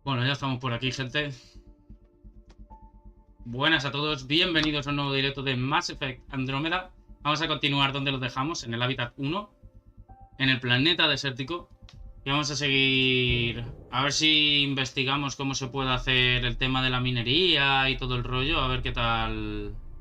Bueno, ya estamos por aquí, gente. Buenas a todos, bienvenidos a un nuevo directo de Mass Effect Andromeda. Vamos a continuar donde lo dejamos, en el hábitat 1, en el planeta desértico. Y vamos a seguir, a ver si investigamos cómo se puede hacer el tema de la minería y todo el rollo. A ver qué tal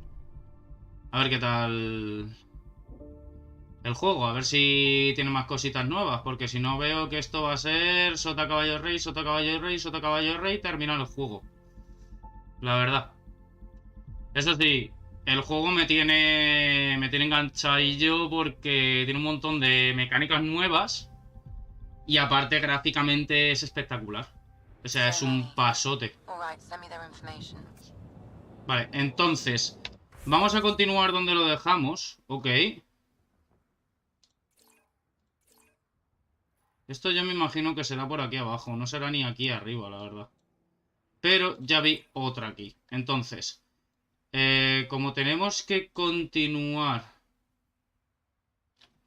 el juego, a ver si tiene más cositas nuevas, porque si no veo que esto va a ser sota caballo rey, sota caballo rey, sota caballo rey, termina el juego. La verdad. Eso sí, el juego me tiene enganchadillo porque tiene un montón de mecánicas nuevas y aparte gráficamente es espectacular. O sea, es un pasote. Vale, entonces vamos a continuar donde lo dejamos. Ok. Esto yo me imagino que será por aquí abajo, no será ni aquí arriba, la verdad. Pero ya vi otra aquí. Entonces, como tenemos que continuar...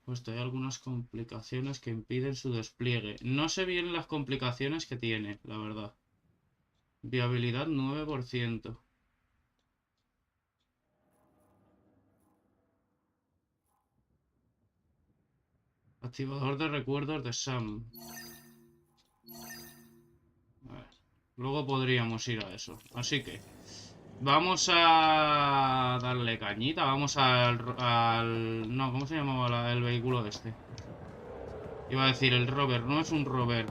Pues hay algunas complicaciones que impiden su despliegue. No sé bien las complicaciones que tiene, la verdad. Viabilidad 9%. Activador de recuerdos de Sam. A ver, luego podríamos ir a eso. Así que vamos a darle cañita. Vamos al... No, ¿cómo se llamaba el vehículo este? Iba a decir el rover. No es un rover.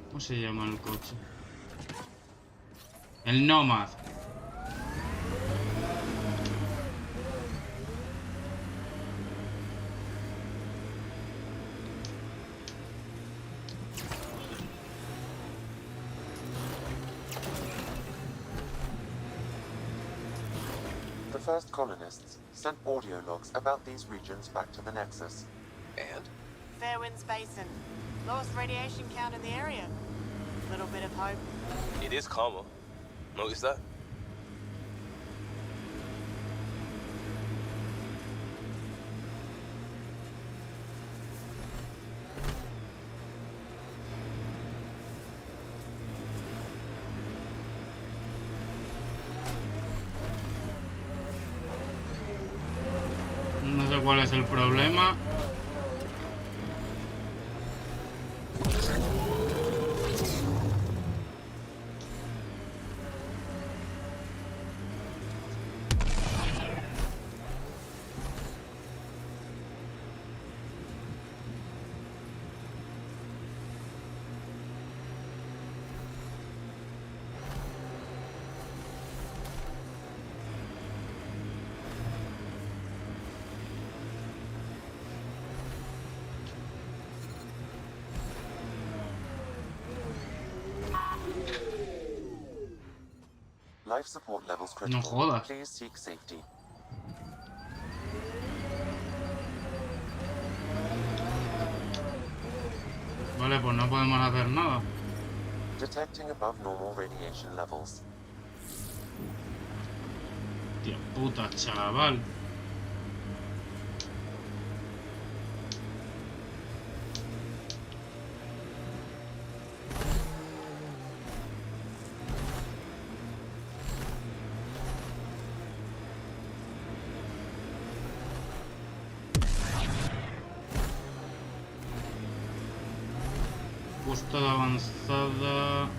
¿Cómo se llama el coche? El Nomad. The first colonists sent audio logs about these regions back to the Nexus. And? Fairwinds Basin. Lowest radiation count in the area. Little bit of hope. It is calmer. Notice that? No sé cuál es el problema. Life support levels critical. No jodas. Please seek safety. Vale, pues no podemos hacer nada. Detecting above normal radiation levels. Tía puta, chaval. Puesto de avanzada.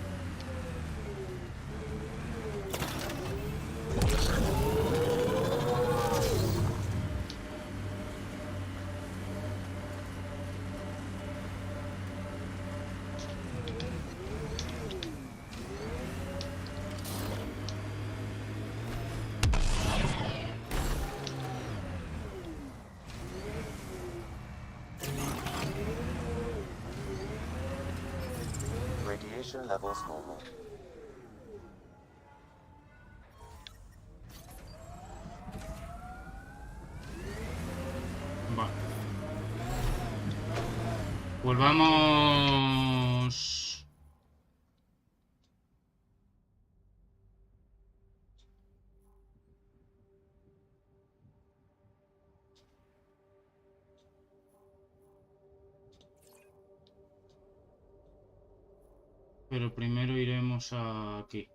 Radiation levels normal. Vale. Pues vamos. Pero primero iremos aquí.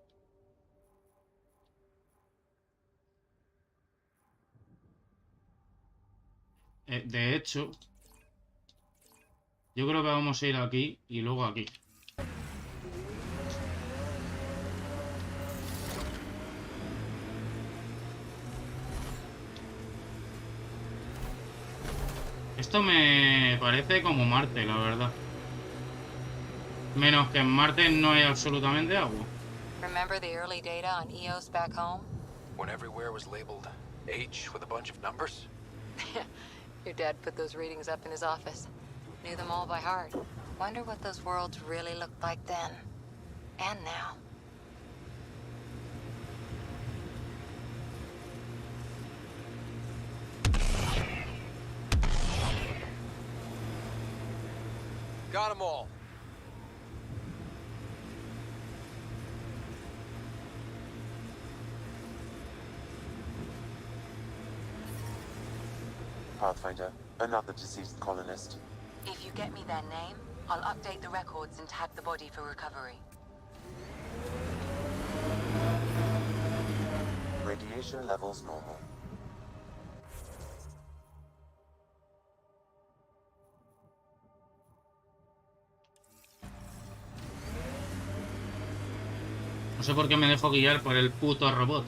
De hecho, yo creo que vamos a ir aquí y luego aquí. Esto me parece como Marte, la verdad. Menos que en Marte no hay absolutamente agua. Remember the early data on EOS back home? When everywhere was labeled H with a bunch of numbers? Your dad put those readings up in his office. Knew them all by heart. Wonder what those worlds really looked like then. And now. Got them all. Pathfinder, another deceased colonist. If you get me their name, I'll update the records and tag the body for recovery. Radiation levels normal. No sé por qué me dejo guiar por el puto robot.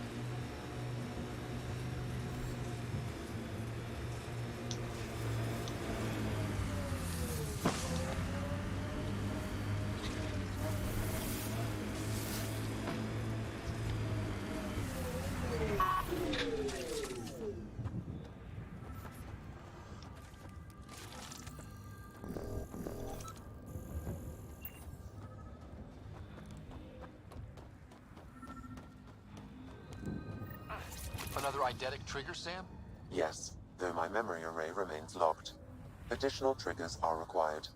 Another eidetic trigger, Sam? Yes, though my memory array remains locked. Additional triggers are required.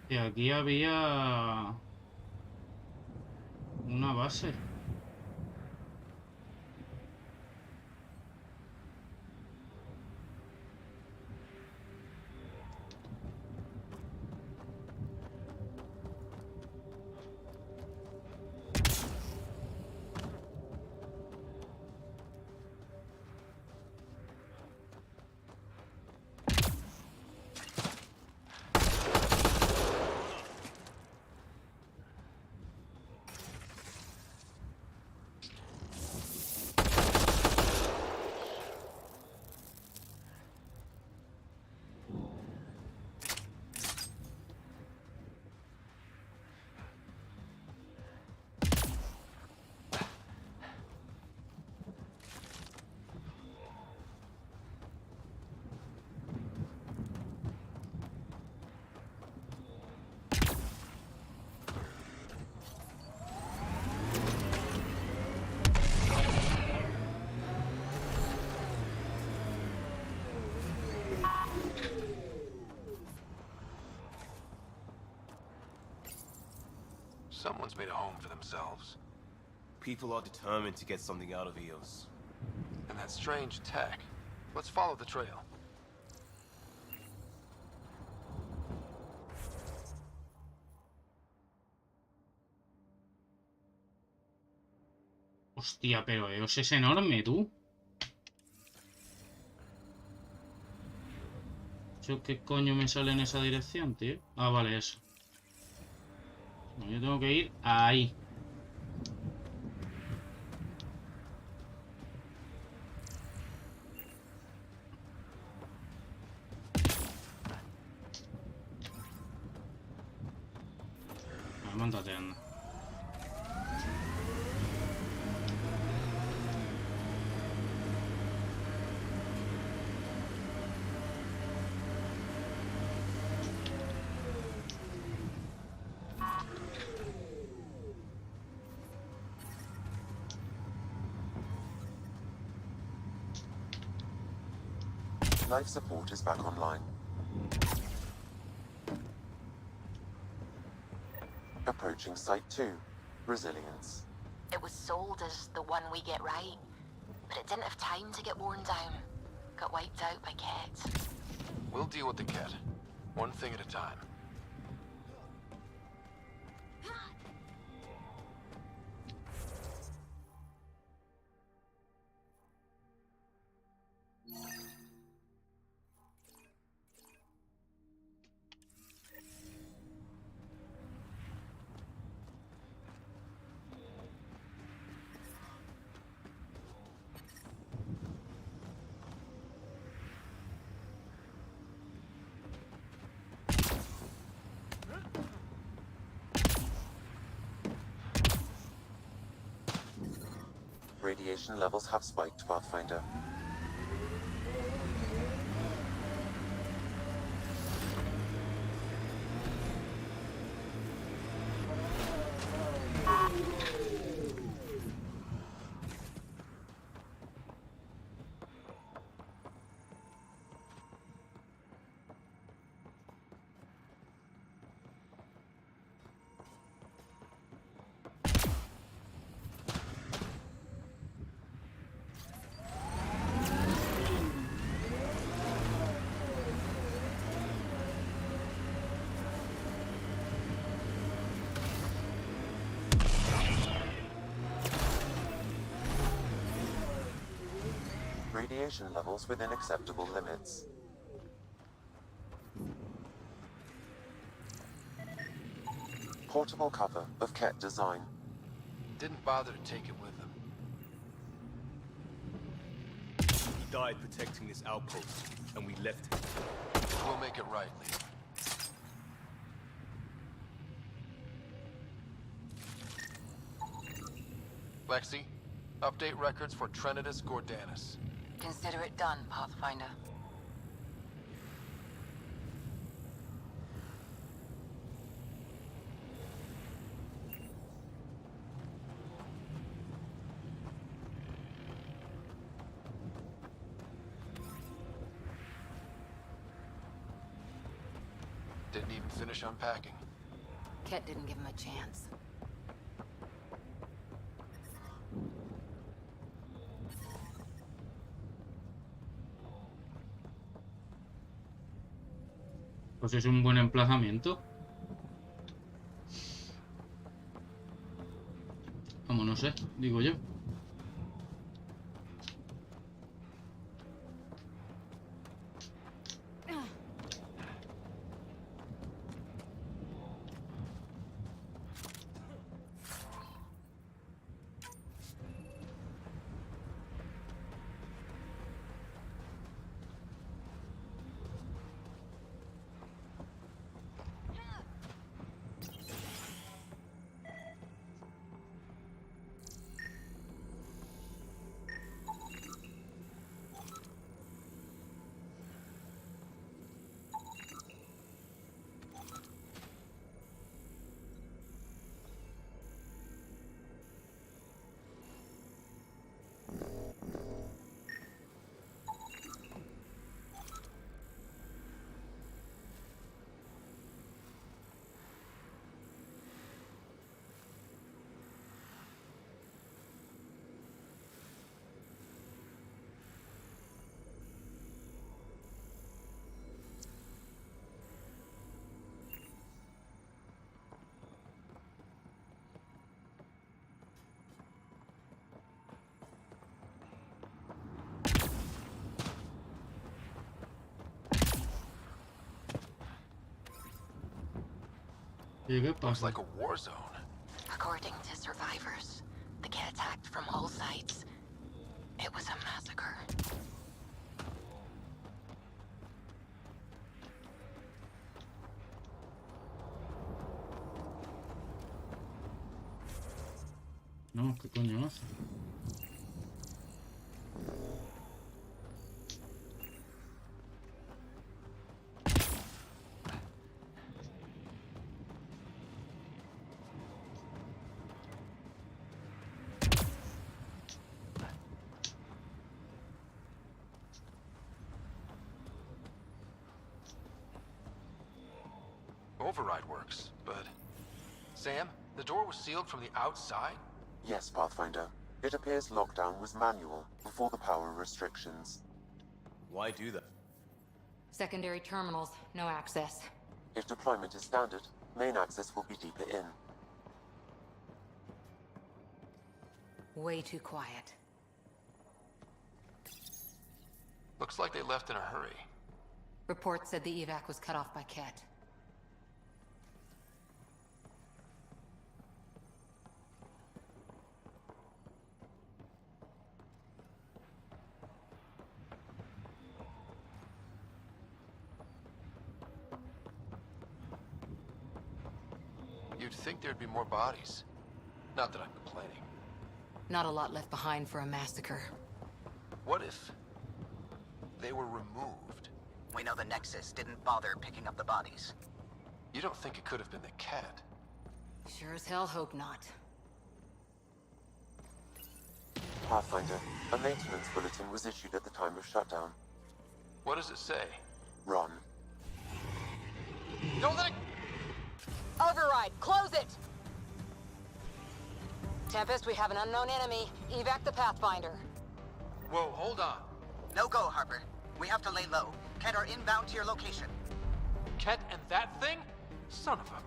Y aquí había una base. Someone's made a home for themselves. People are determined to get something out of EOS. And that strange tech. Let's follow the trail. Hostia, pero EOS es enorme, tú. ¿Eso qué coño me sale en esa dirección, tío? Ah, vale, eso. No, yo tengo que ir ahí. Mántate, anda. Life support is back online. Approaching Site 2. Resilience. It was sold as the one we get right, but it didn't have time to get worn down. Got wiped out by Ket. We'll deal with the Ket. One thing at a time. Radiation levels have spiked, Pathfinder. Radiation levels within acceptable limits. Portable cover of Ket design. Didn't bother to take it with them. He died protecting this outpost, and we left him. We'll make it right, Lee. Lexi, update records for Trinitas Gordanus. Consider it done, Pathfinder. Didn't even finish unpacking. Ket didn't give him a chance. Pues es un buen emplazamiento. Vamos, no sé, digo yo. ¿Y qué Looks pasa? like a war zone. According to survivors, they get attacked from all sides. It was a massacre. No, ¿qué coño hace? Override works, but... Sam, the door was sealed from the outside? Yes, Pathfinder. It appears lockdown was manual before the power restrictions. Why do that? Secondary terminals, no access. If deployment is standard, main access will be deeper in. Way too quiet. Looks like they left in a hurry. Reports said the evac was cut off by Ket. You'd think there'd be more bodies. Not that I'm complaining. Not a lot left behind for a massacre. What if... they were removed? We know the Nexus didn't bother picking up the bodies. You don't think it could have been the cat? Sure as hell hope not. Pathfinder, a maintenance bulletin was issued at the time of shutdown. What does it say? Run. Don't let it... Override! Close it! Tempest, we have an unknown enemy. Evac the Pathfinder. Whoa, hold on. No go, Harper. We have to lay low. Ket are inbound to your location. Ket and that thing? Son of a...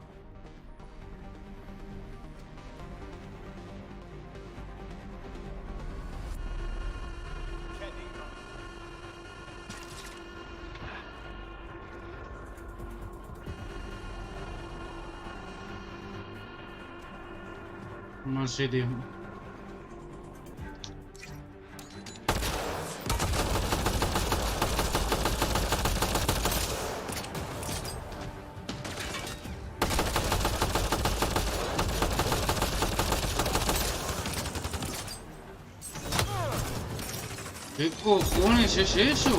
Mal sitio. ¿Qué cojones es eso?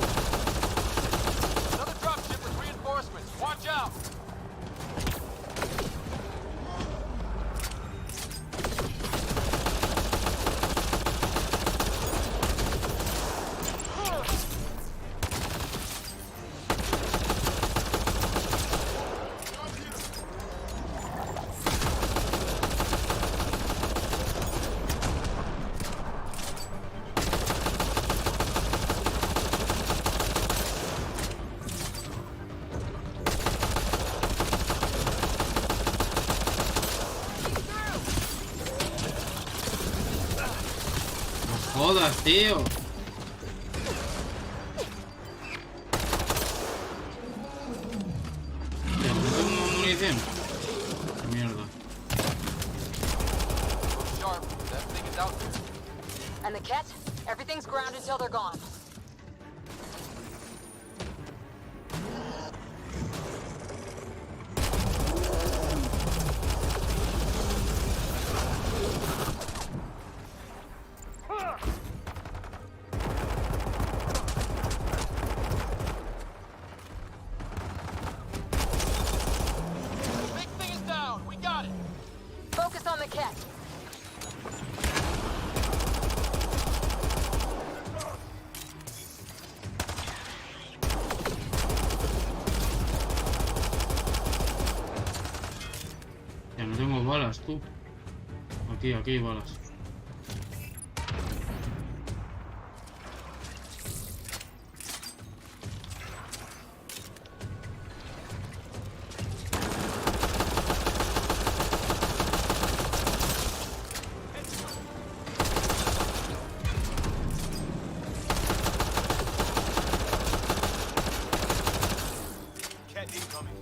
Another dropship with reinforcements. Watch out! Jodas, tío. Ya, no tengo munición. Mierda. Sharp, that thing is out there. And the Ket? Everything's ground until they're gone. Big thing is down. We got it. Focus on the Ket. Ya no tengo balas, tú. Aquí hay balas. Cat incoming.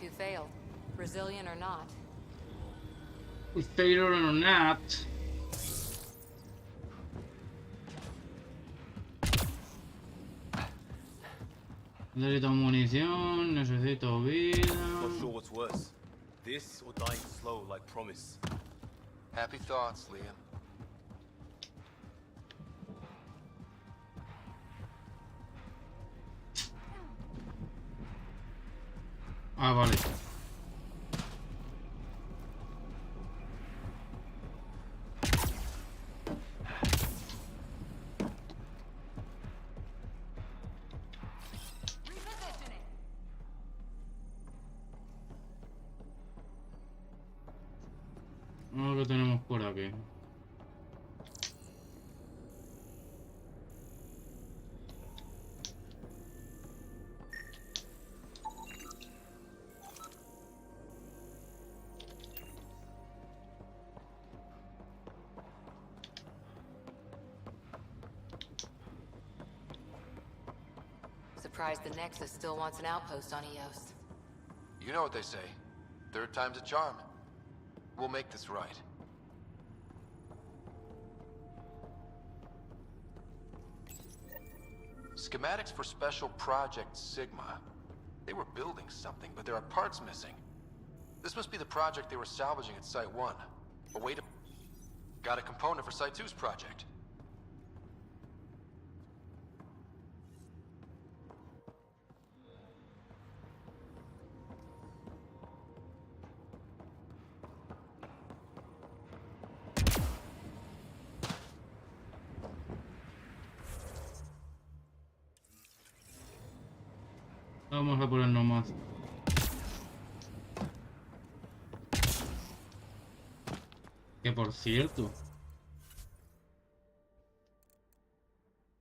Site 2 failed. Resilient or not. Failure or not. Necesito munición, necesito vida. Not sure what's worse. This or dying slow like promise. Happy thoughts, Liam. Ah, vale. Lo que tenemos por aquí. Surprised the Nexus still wants an outpost on Eos. You know what they say. Third time's a charm. We'll make this right. Schematics for Special Project Sigma. They were building something, but there are parts missing. This must be the project they were salvaging at Site 1. But wait a... Got a component for Site 2's project. Vamos a por el Normas. Que por cierto,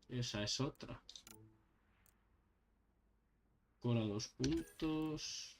esa es otra. Cola 2 puntos.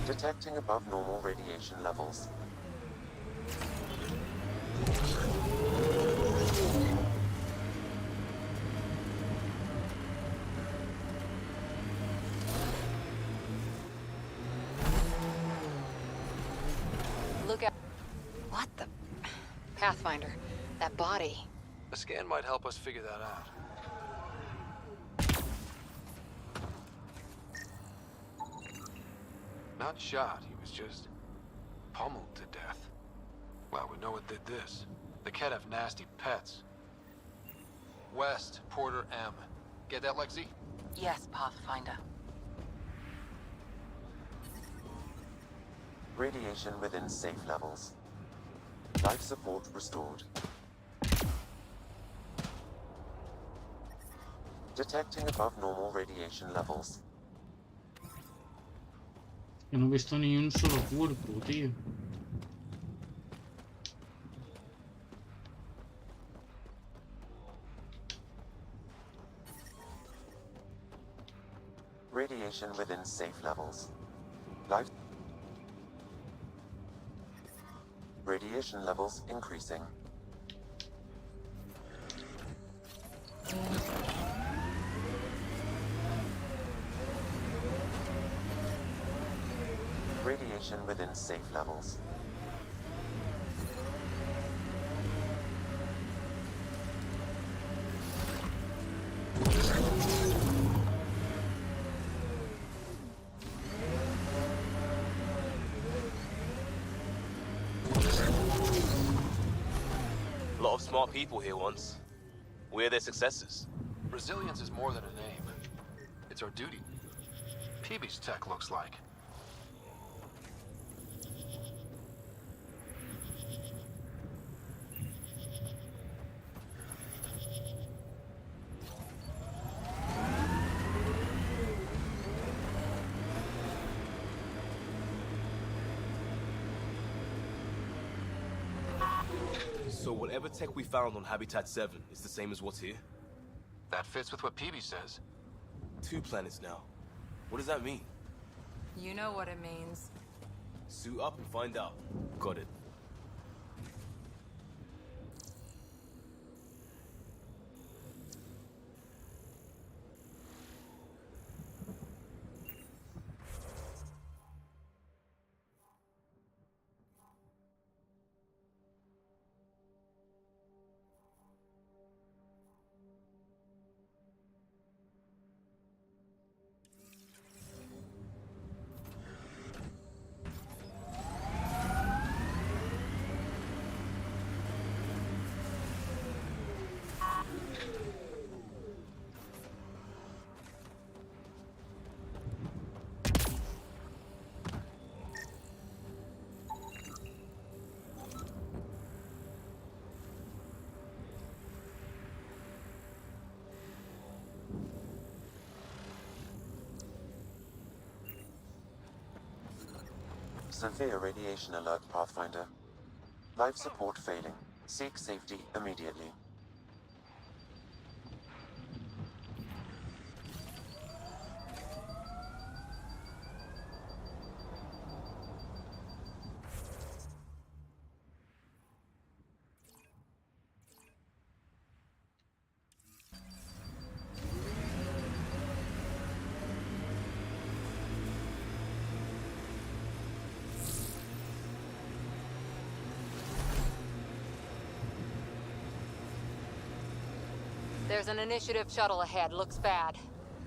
Detecting above normal radiation levels. Pathfinder. That body. A scan might help us figure that out. Not shot, he was just pummeled to death. Well, we know what did this. The Ket have nasty pets. West, Porter M. Get that, Lexi? Yes, Pathfinder. Radiation within safe levels. Life support restored. Detecting above normal radiation levels. Que no he visto ni un solo cuerpo, tío. Radiation within safe levels. Life. Radiation levels increasing. Radiation within safe levels. A lot of smart people here once. We're their successors. Resilience is more than a name. It's our duty. PB's tech looks like. So whatever tech we found on Habitat 7 is the same as what's here? That fits with what PB says. 2 planets now. What does that mean? You know what it means. Suit up and find out. Got it. Severe radiation alert, Pathfinder. Life support failing. Seek safety immediately. There's an initiative shuttle ahead. Looks bad.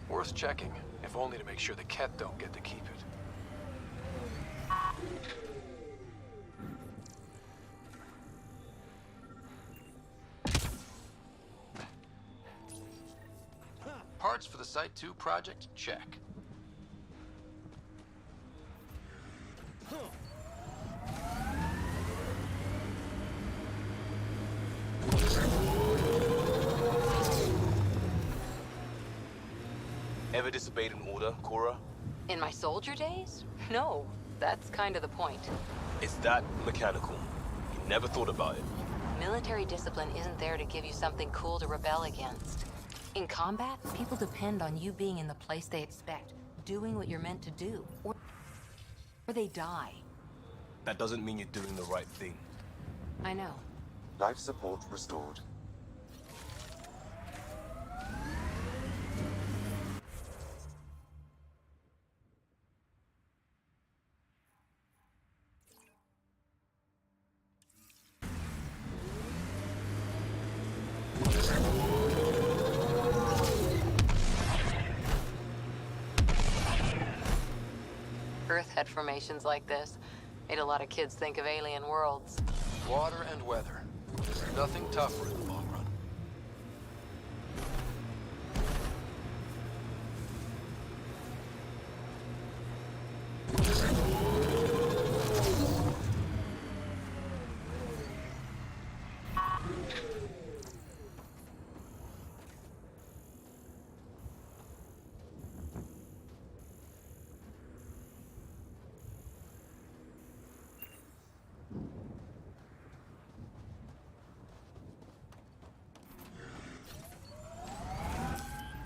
Worth checking, if only to make sure the Ket don't get to keep it. Parts for the Site 2 project? Check. Ever disobeyed an order, Cora? In my soldier days? No. That's kind of the point. It's that mechanical. You never thought about it. Military discipline isn't there to give you something cool to rebel against. In combat, people depend on you being in the place they expect, doing what you're meant to do, or they die. That doesn't mean you're doing the right thing. I know. Life support restored. Earth had formations like this. Made a lot of kids think of alien worlds. Water and weather. There's nothing tougher in the long run.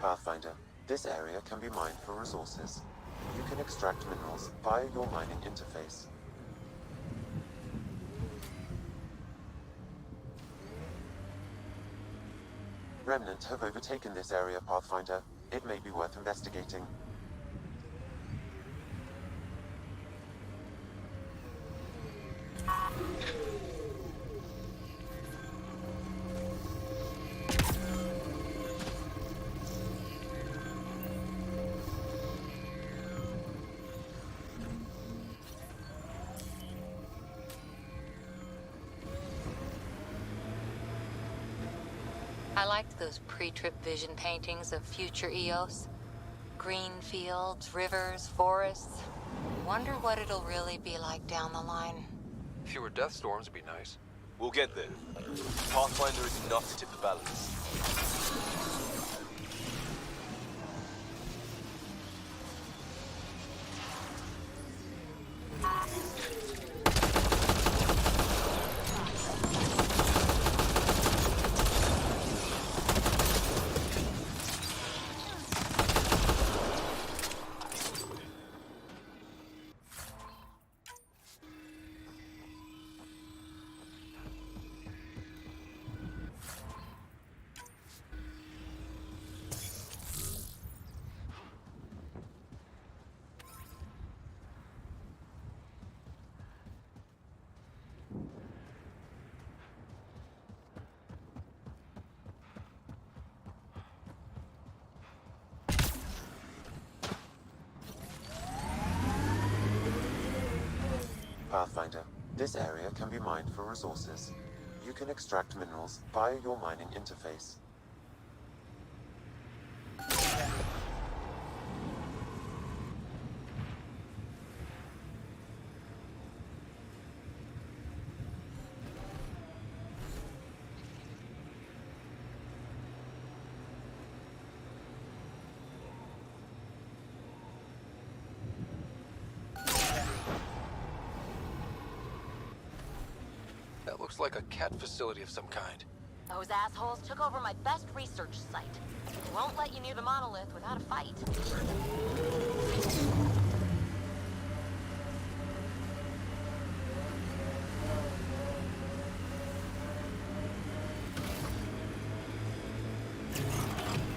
Pathfinder, this area can be mined for resources. You can extract minerals via your mining interface. Remnant have overtaken this area, Pathfinder. It may be worth investigating. I liked those pre-trip vision paintings of future Eos. Green fields, rivers, forests. Wonder what it'll really be like down the line. Fewer death storms would be nice. We'll get there. Pathfinder is enough to tip the balance. Pathfinder, this area can be mined for resources. You can extract minerals via your mining interface. That looks like a cat facility of some kind. Those assholes took over my best research site. Won't let you near the monolith without a fight.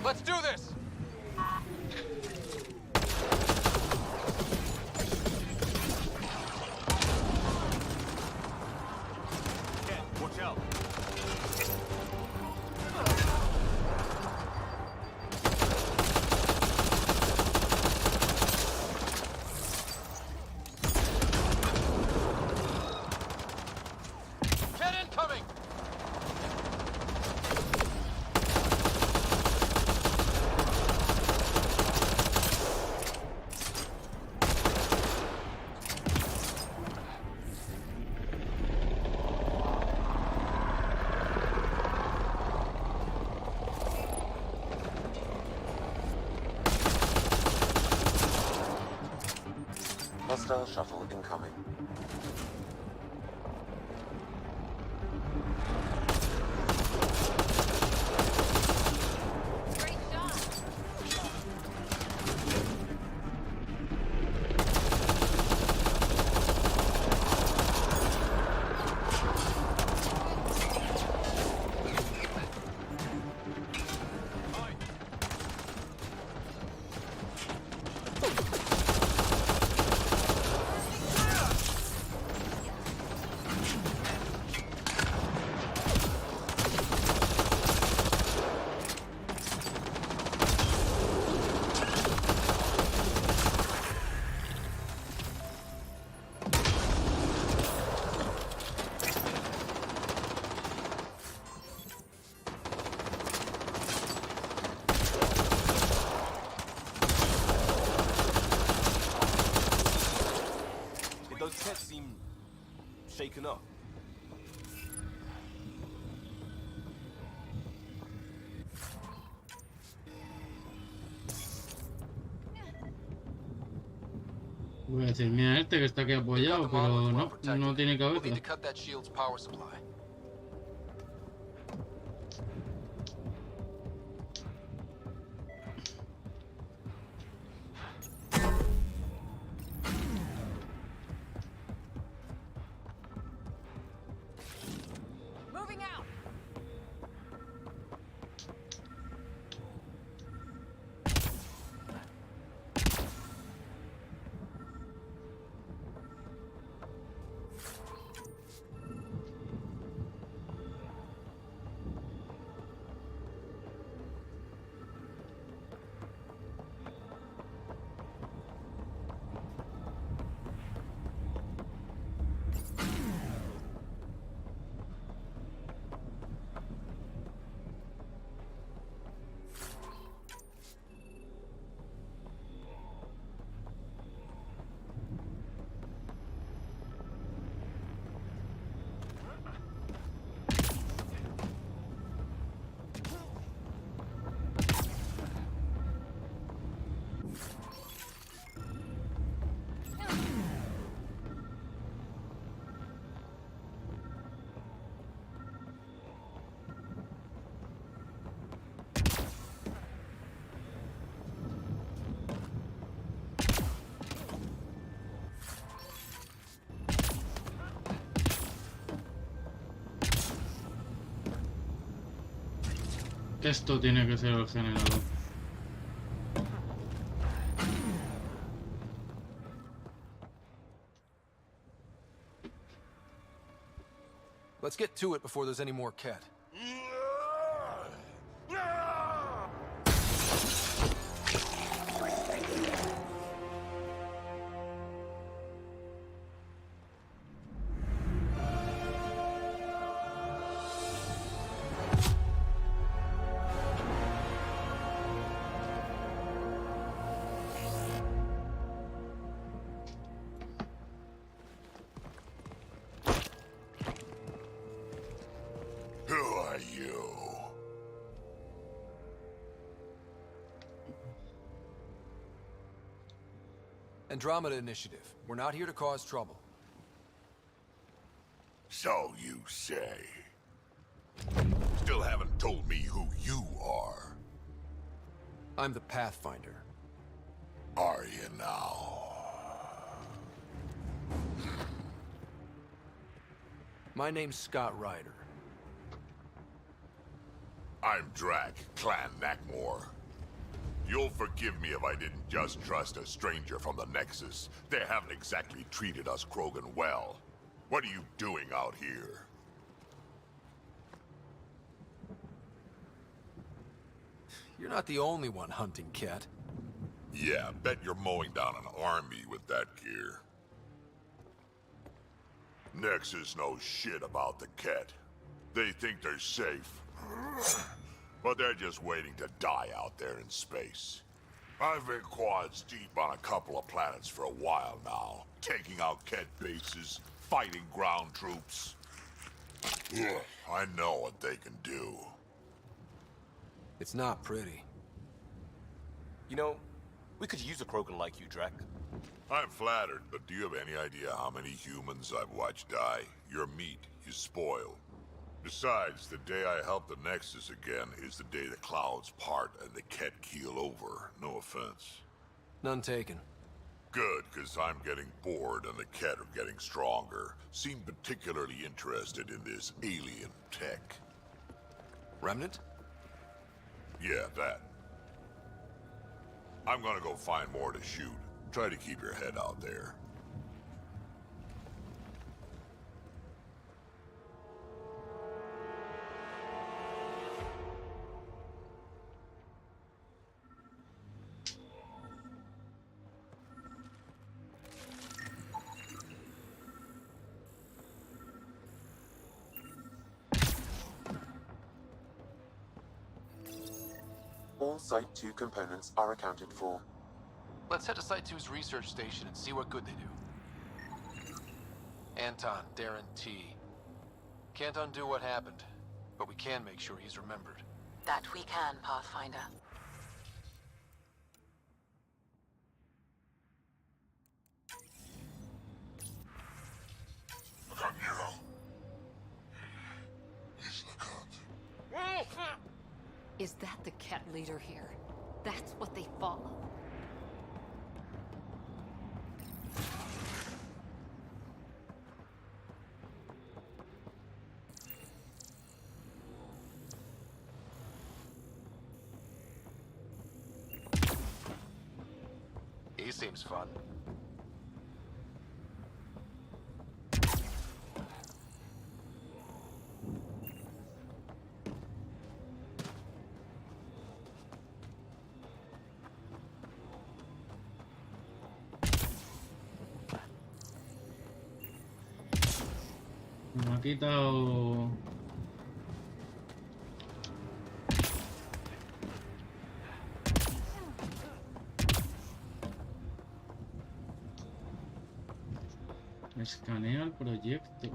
Let's do this! Watch out. Get incoming! Hostile shuttle incoming. Great shot! taken up. Voy a decir, mira este que está aquí apoyado, pero no tiene We'll need cabeza. to cut that shield's power supply. Moving out. Esto tiene que ser el generador. Let's get to it before there's any more Ket. Who are you? Andromeda Initiative. We're not here to cause trouble. So you say. Still haven't told me who you are. I'm the Pathfinder. Are you now? My name's Scott Ryder. I'm Drac, Clan Nakmor. You'll forgive me if I didn't just trust a stranger from the Nexus. They haven't exactly treated us Krogan well. What are you doing out here? You're not the only one hunting Ket. Yeah, bet you're mowing down an army with that gear. Nexus knows shit about the Ket. They think they're safe. But they're just waiting to die out there in space. I've been quads deep on a couple of planets for a while now, taking out Ket bases, fighting ground troops. Ugh, I know what they can do. It's not pretty. You know, we could use a Krogan like you, Drac. I'm flattered, but do you have any idea how many humans I've watched die? Your meat is spoiled. Besides, the day I help the Nexus again is the day the clouds part and the Ket keel over. No offense. None taken. Good, because I'm getting bored and the Ket are getting stronger. Seem particularly interested in this alien tech. Remnant? Yeah, that. I'm gonna go find more to shoot. Try to keep your head out there. All Site 2 components are accounted for. Let's head to Site 2's research station and see what good they do. Anton Darren T. Can't undo what happened, but we can make sure he's remembered. That we can, Pathfinder. Is that the cat leader here? That's what they follow? He seems fun. Me ha quitado... Escanea el proyecto.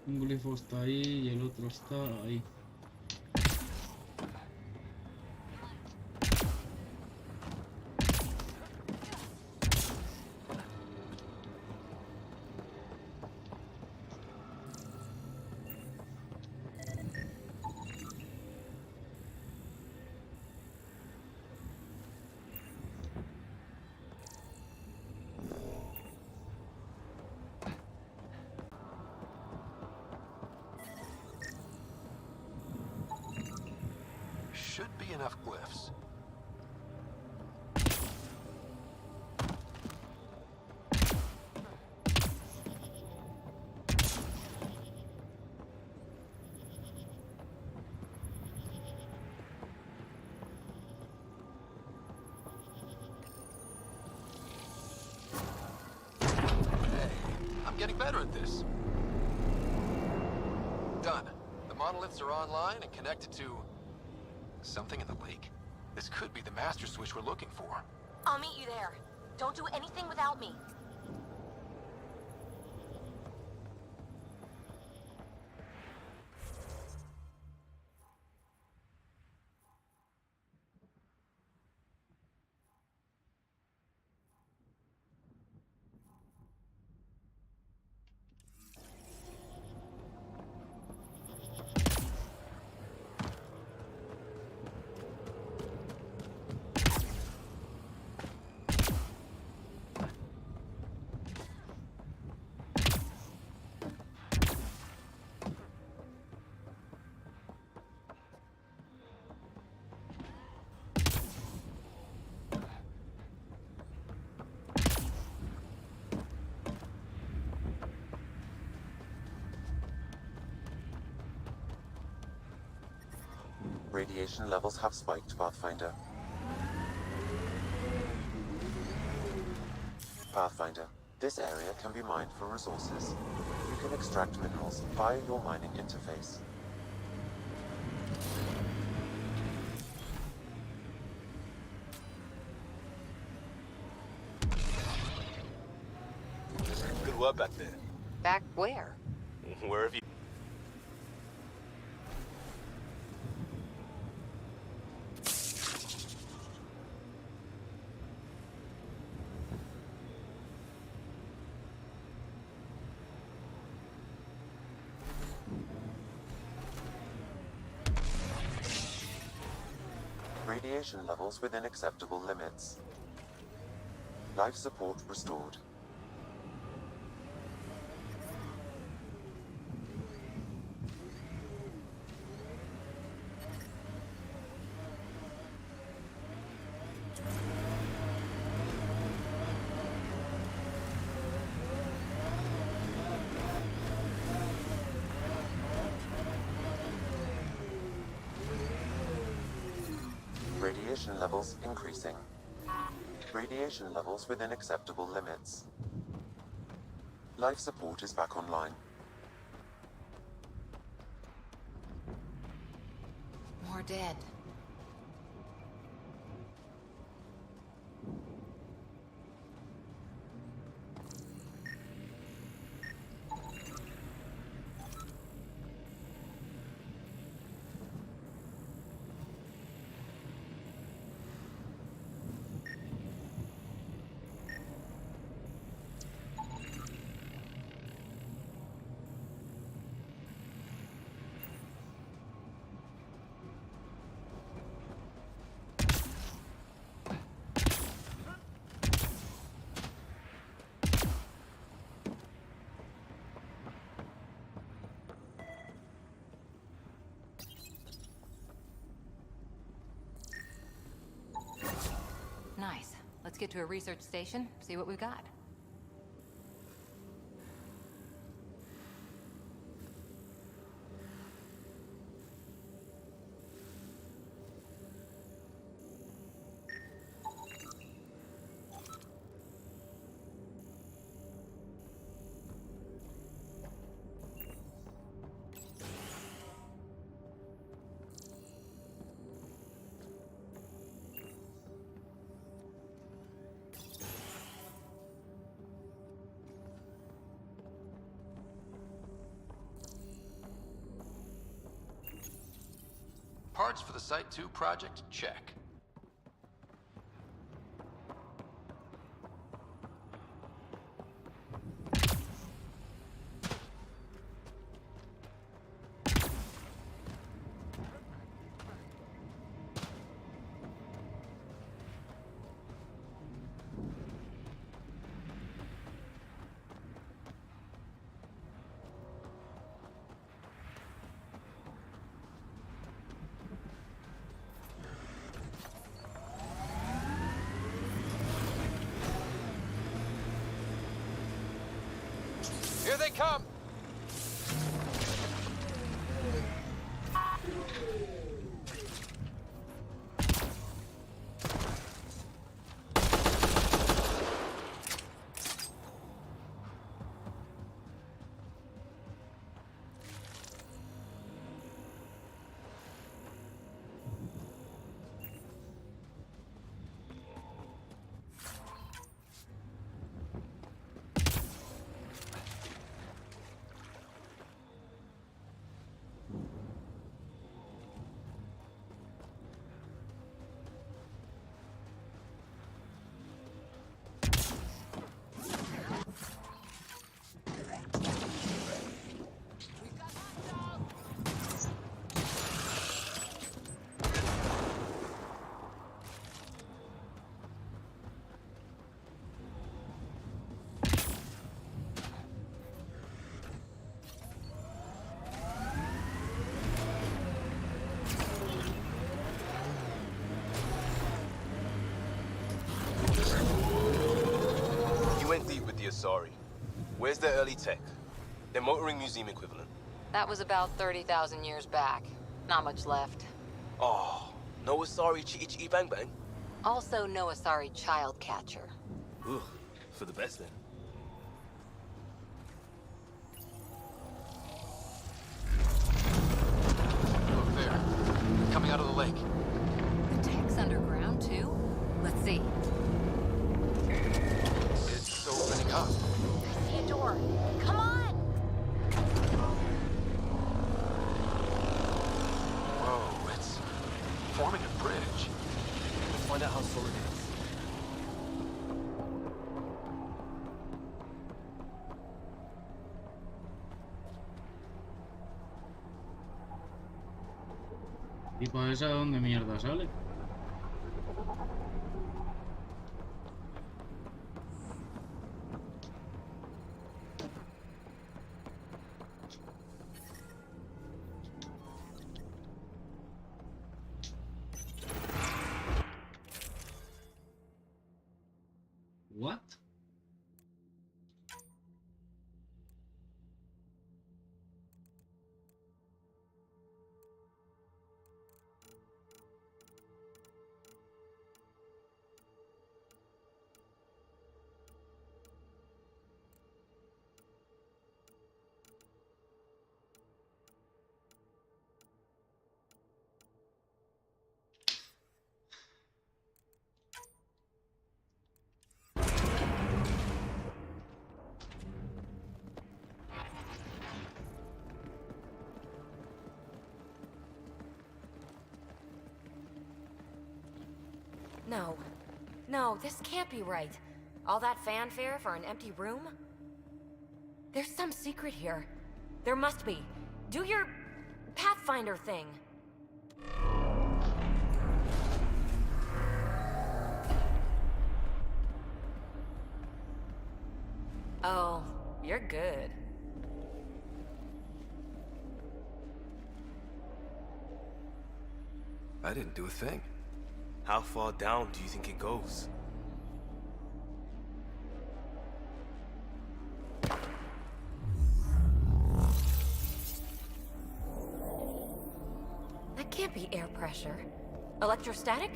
Un glifo está ahí y el otro está ahí. Should be enough glyphs. Hey, I'm getting better at this. Done. The monoliths are online and connected to something in the lake. This could be the master switch we're looking for. I'll meet you there. Don't do anything without me. Radiation levels have spiked, Pathfinder. Pathfinder, this area can be mined for resources. You can extract minerals via your mining interface. Good work back there. Back where? Where have you... Radiation levels within acceptable limits. Life support restored. Radiation levels increasing. Radiation levels within acceptable limits. Life support is back online. More dead. Nice. Let's get to a research station, see what we've got. Parts for the Site 2 project? Check. Here they come! Went deep with the Asari. Where's their early tech? Their motoring museum equivalent. That was about 30,000 years back. Not much left. Oh, no Asari Chitty Bang Bang? Also no Asari child catcher. Ooh, for the best then. Look there. Coming out of the lake. The tech's underground too? Let's see. It's opening up. I see a door. Come on! Whoa, it's forming a bridge. Let's find out how solid it is. ¿Y por esa de dónde mierda sale? What? No. No, this can't be right. All that fanfare for an empty room? There's some secret here. There must be. Do your Pathfinder thing. Oh, you're good. I didn't do a thing. How far down do you think it goes? That can't be air pressure. Electrostatic?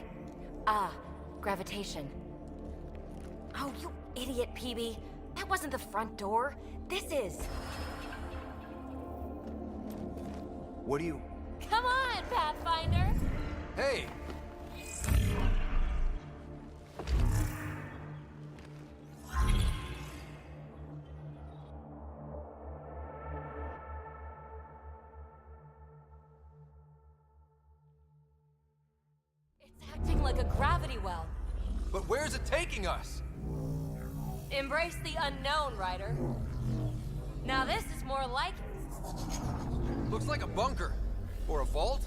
Ah, gravitation. Oh, you idiot, PB. That wasn't the front door. This is. What do you... Come on, Pathfinder! Hey! It's acting like a gravity well. But where's it taking us? Embrace the unknown, Ryder. Now this is more like it. Looks like a bunker. Or a vault?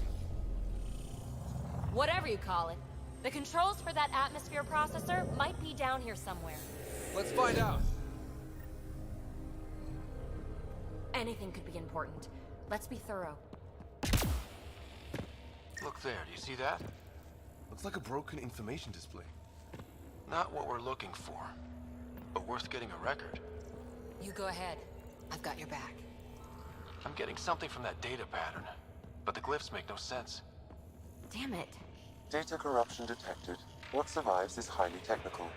Whatever you call it. The controls for that atmosphere processor might be down here somewhere. Let's find out. Anything could be important. Let's be thorough. Look there, do you see that? Looks like a broken information display. Not what we're looking for, but worth getting a record. You go ahead. I've got your back. I'm getting something from that data pattern, but the glyphs make no sense. Damn it. Data corruption detected. What survives is highly technical.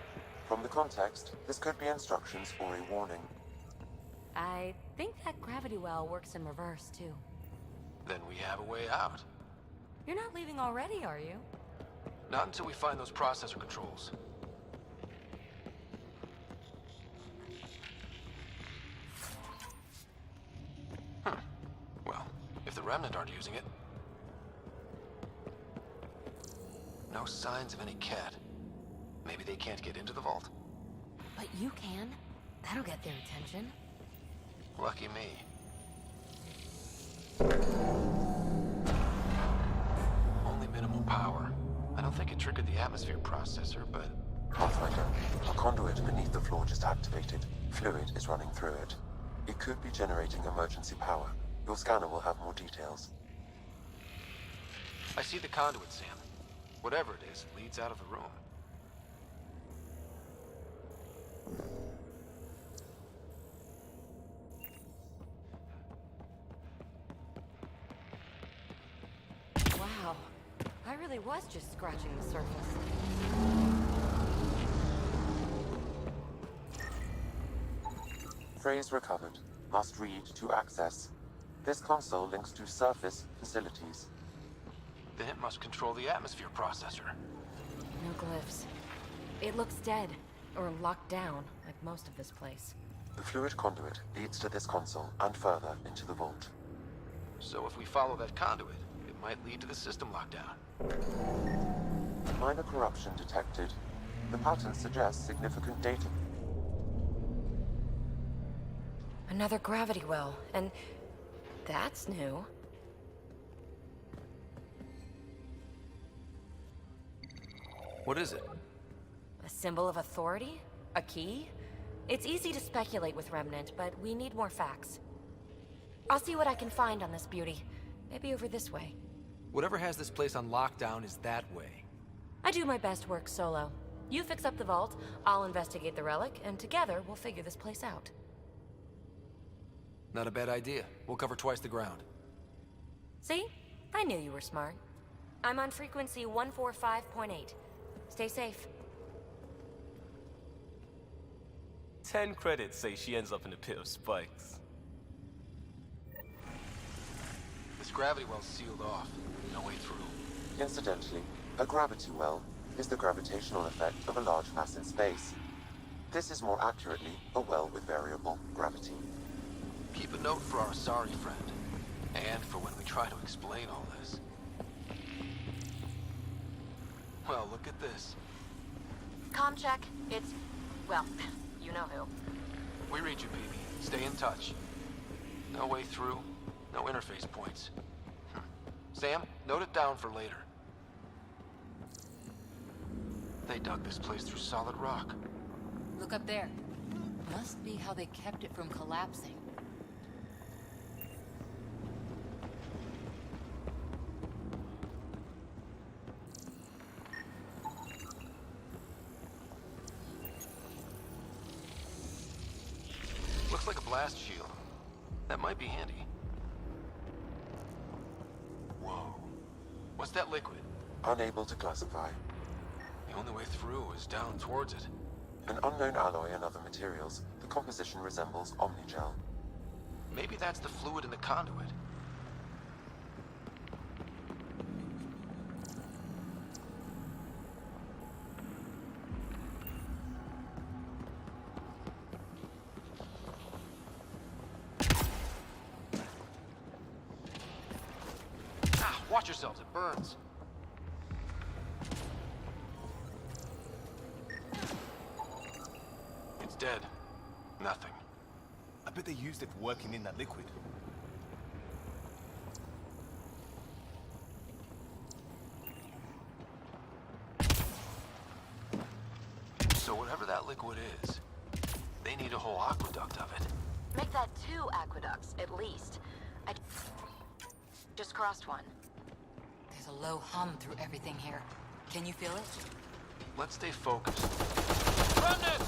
From the context, this could be instructions or a warning. I think that gravity well works in reverse, too. Then we have a way out. You're not leaving already, are you? Not until we find those processor controls. Well, if the Remnant aren't using it... No signs of any cat. Maybe they can't get into the vault. But you can. That'll get their attention. Lucky me. Only minimal power. I don't think it triggered the atmosphere processor, but... Pathfinder, a conduit beneath the floor just activated. Fluid is running through it. It could be generating emergency power. Your scanner will have more details. I see the conduit, Sam. Whatever it is, it leads out of the room. Wow. I really was just scratching the surface. Phrase recovered. Must read to access. This console links to surface facilities. Then it must control the atmosphere processor. No glyphs. It looks dead, or locked down, like most of this place. The fluid conduit leads to this console and further into the vault. So if we follow that conduit, it might lead to the system lockdown. Minor corruption detected. The pattern suggests significant data. Another gravity well, and that's new. What is it? A symbol of authority? A key? It's easy to speculate with Remnant, but we need more facts. I'll see what I can find on this beauty. Maybe over this way. Whatever has this place on lockdown is that way. I do my best work solo. You fix up the vault, I'll investigate the relic, and together we'll figure this place out. Not a bad idea. We'll cover twice the ground. See? I knew you were smart. I'm on frequency 145.8. Stay safe. 10 credits say she ends up in a pit of spikes. This gravity well's sealed off. No way through. Incidentally, a gravity well is the gravitational effect of a large mass in space. This is more accurately a well with variable gravity. Keep a note for our sorry friend. And for when we try to explain all this. Well, look at this. Comm check. It's... well, you know who. We read you, baby. Stay in touch. No way through, no interface points. Sam, note it down for later. They dug this place through solid rock. Look up there. Must be how they kept it from collapsing. Looks like a blast shield. That might be handy. Whoa. What's that liquid? Unable to classify. The only way through is down towards it. An unknown alloy and other materials. The composition resembles omnigel. Maybe that's the fluid in the conduit. Ah, watch yourselves, it burns. It's dead. Nothing. I bet they used it for working in that liquid. So whatever that liquid is, they need a whole aqueduct of it. Make that 2 aqueducts, at least. I just crossed one. There's a low hum through everything here. Can you feel it? Let's stay focused. Run it!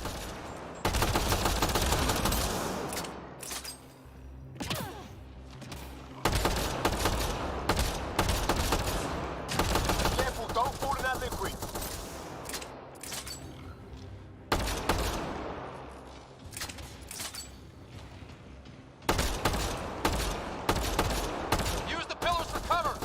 Careful, don't fall in that liquid. Use the pillars for cover!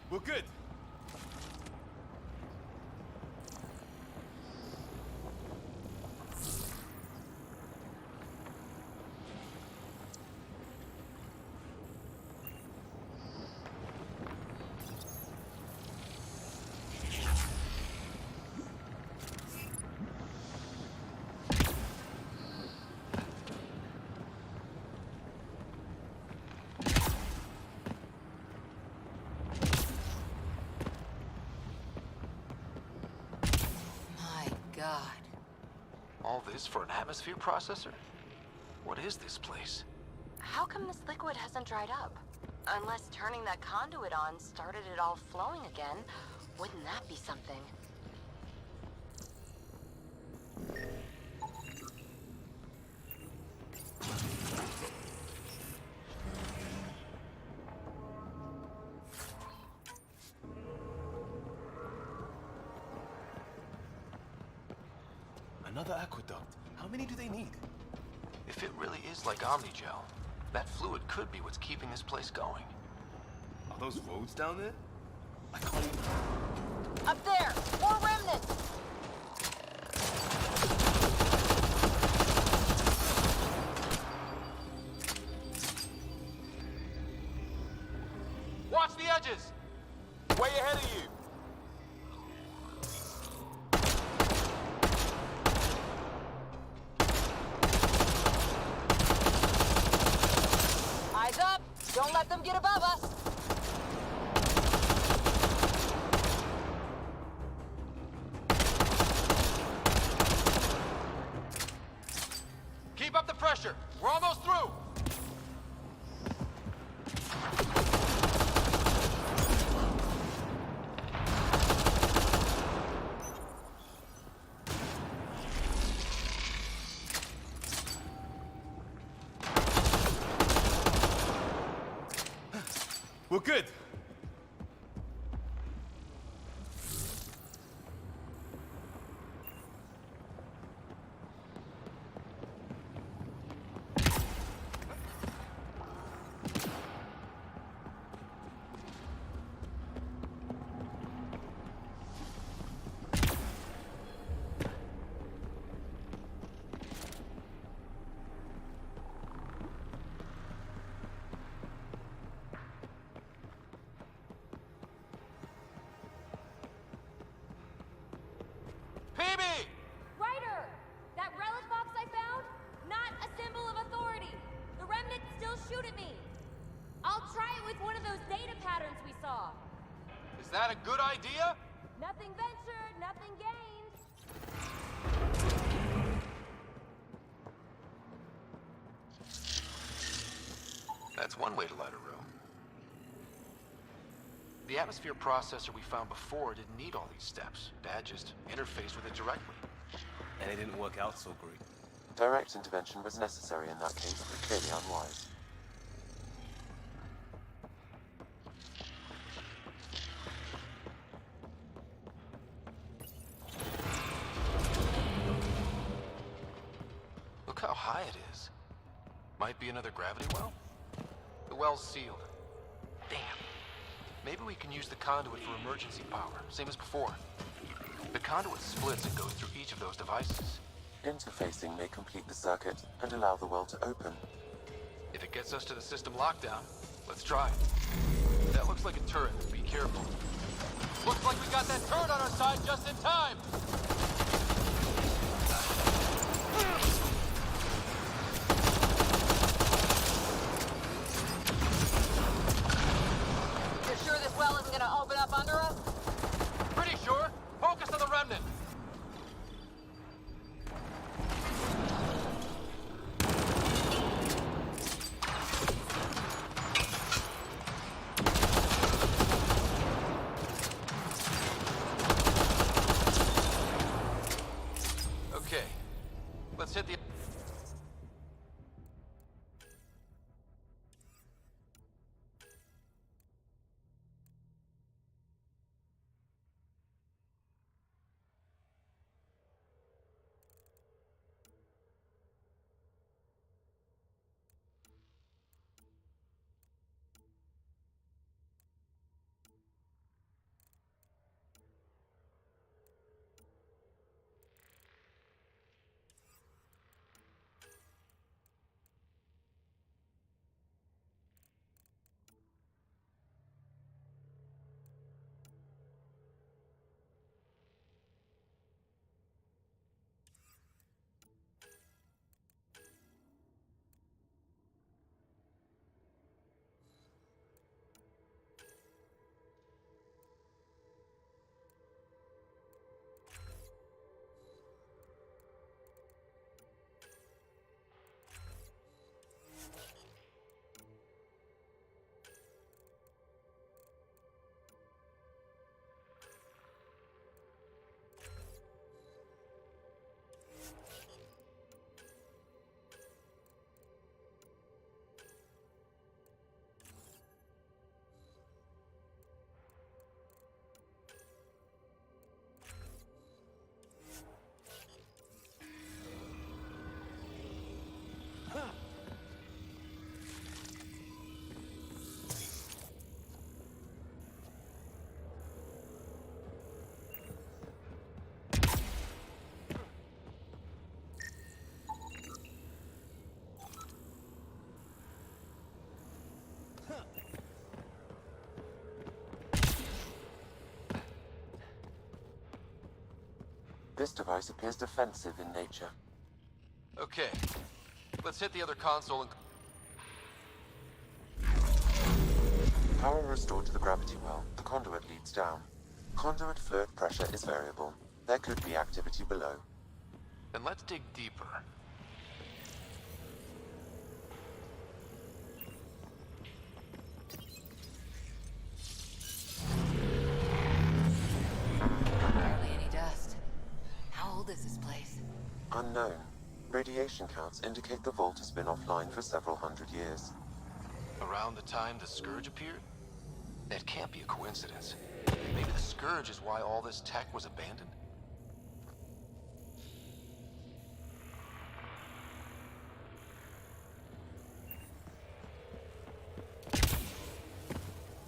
We're good. My God. All this for an atmosphere processor? What is this place? How come this liquid hasn't dried up? Unless turning that conduit on started it all flowing again, wouldn't that be something? Another aqueduct. How many do they need? If it really is like Omnigel, that fluid could be what's keeping this place going. Are those roads down there? I can't even... Up there! More remnants! Watch the edges! Way ahead of you. Eyes up! Don't let them get above us! Keep up the pressure! We're almost through! We're good. a good idea? Nothing ventured, nothing gained. That's one way to light a room. The atmosphere processor we found before didn't need all these steps. Dad just interfaced with it directly. And it didn't work out so great. Direct intervention was necessary in that case, but clearly unwise. Look how high it is. Might be another gravity well? The well's sealed. Damn. Maybe we can use the conduit for emergency power, same as before. The conduit splits and goes through each of those devices. Interfacing may complete the circuit and allow the well to open. If it gets us to the system lockdown, let's try. That looks like a turret. Be careful. Looks like we got that turret on our side just in time! You're sure this well isn't gonna open up under us? Pretty sure. Focus on the remnant. Okay. Let's hit the... This device appears defensive in nature. Okay. Let's hit the other console and... Power restored to the gravity well. The conduit leads down. Conduit fluid pressure is variable. There could be activity below. Then let's dig deeper. Barely any dust. How old is this place? Unknown. Radiation counts indicate the vault has been offline for several hundred years. Around the time the Scourge appeared? That can't be a coincidence. Maybe the Scourge is why all this tech was abandoned?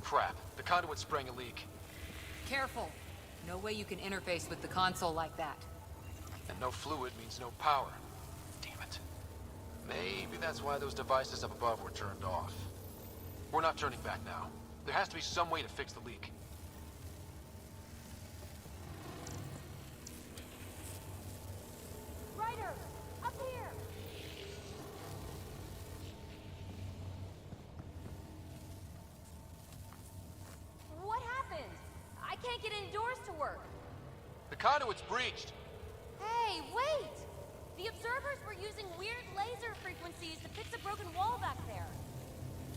Crap. The conduit sprang a leak. Careful. No way you can interface with the console like that. And no fluid means no power. Damn it. Maybe that's why those devices up above were turned off. We're not turning back now. There has to be some way to fix the leak. Ryder, up here! What happened? I can't get any doors to work. The conduit's breached. Hey, wait! The observers were using weird laser frequencies to fix a broken wall back there.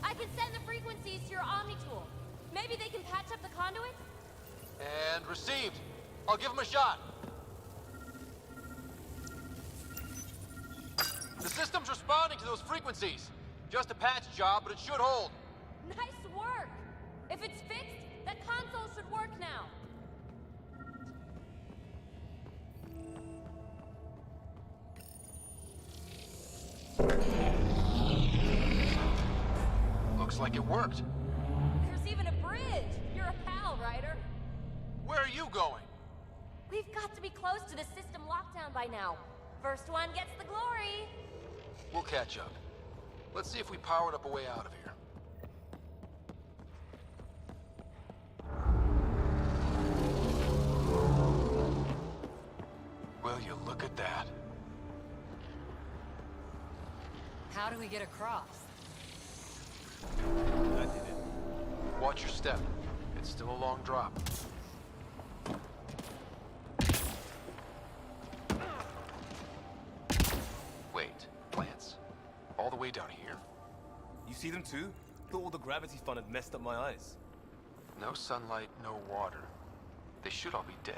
I can send the frequencies to your Omni tool. Maybe they can patch up the conduit? And received. I'll give him a shot. The system's responding to those frequencies. Just a patch job, but it should hold. Nice work! If it's fixed, that console should work now. Looks like it worked. There's even a bridge! You're a pal, Ryder. Where are you going? We've got to be close to the system lockdown by now. First one gets the glory. We'll catch up. Let's see if we powered up a way out of here. Will you look at that? How do we get across? I did it. Watch your step. It's still a long drop. Wait, plants? All the way down here? You see them too? Thought all the gravity fun had messed up my eyes. No sunlight, no water. They should all be dead.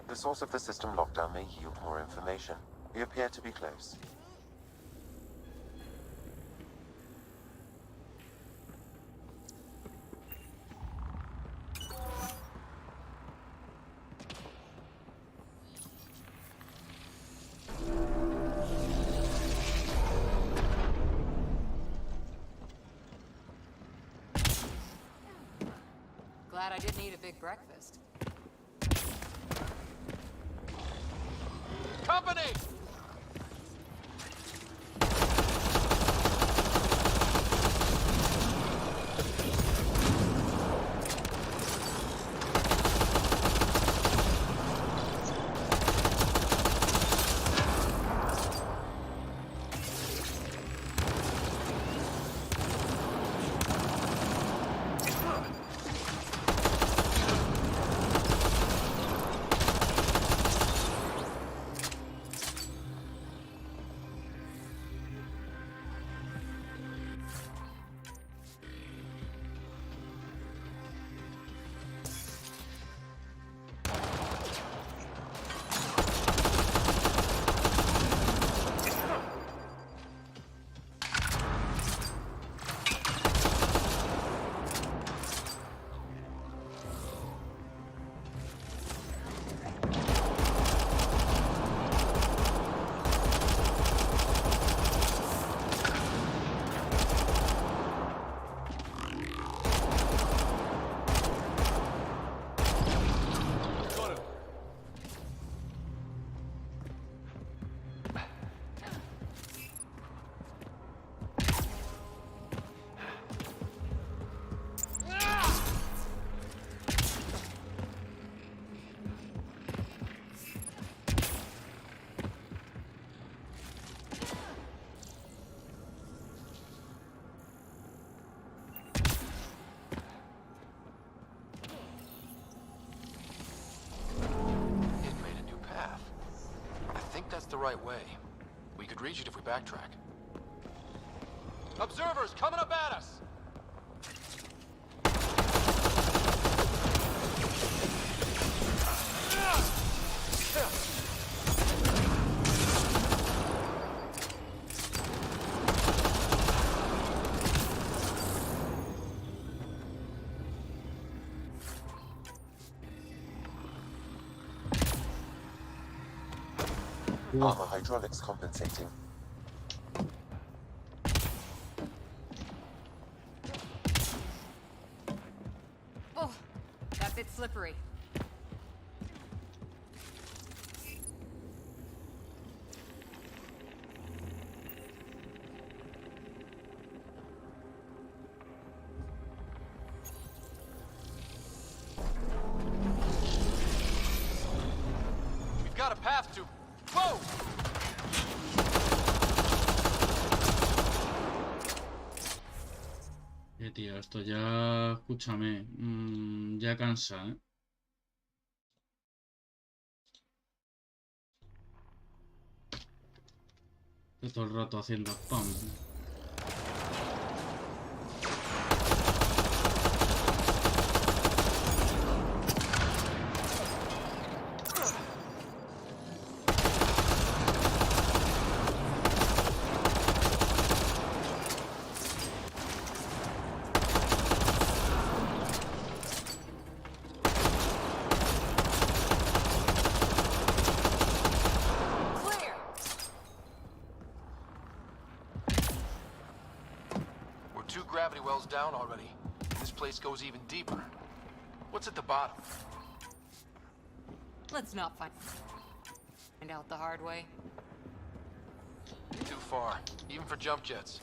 The source of the system lockdown may yield more information. We appear to be close. Glad I didn't eat a big breakfast. Company! The right way. We could reach it if we backtrack. Observers coming up at us! Armor hydraulics compensating. Oh, that bit's slippery. We've got a path to... Whoa! Tío, esto ya... Escúchame. Ya cansa, ¿eh? Todo el rato haciendo spam. Gravity well's down already. This place goes even deeper. What's at the bottom? Let's not find out the hard way. Too far, even for jump jets.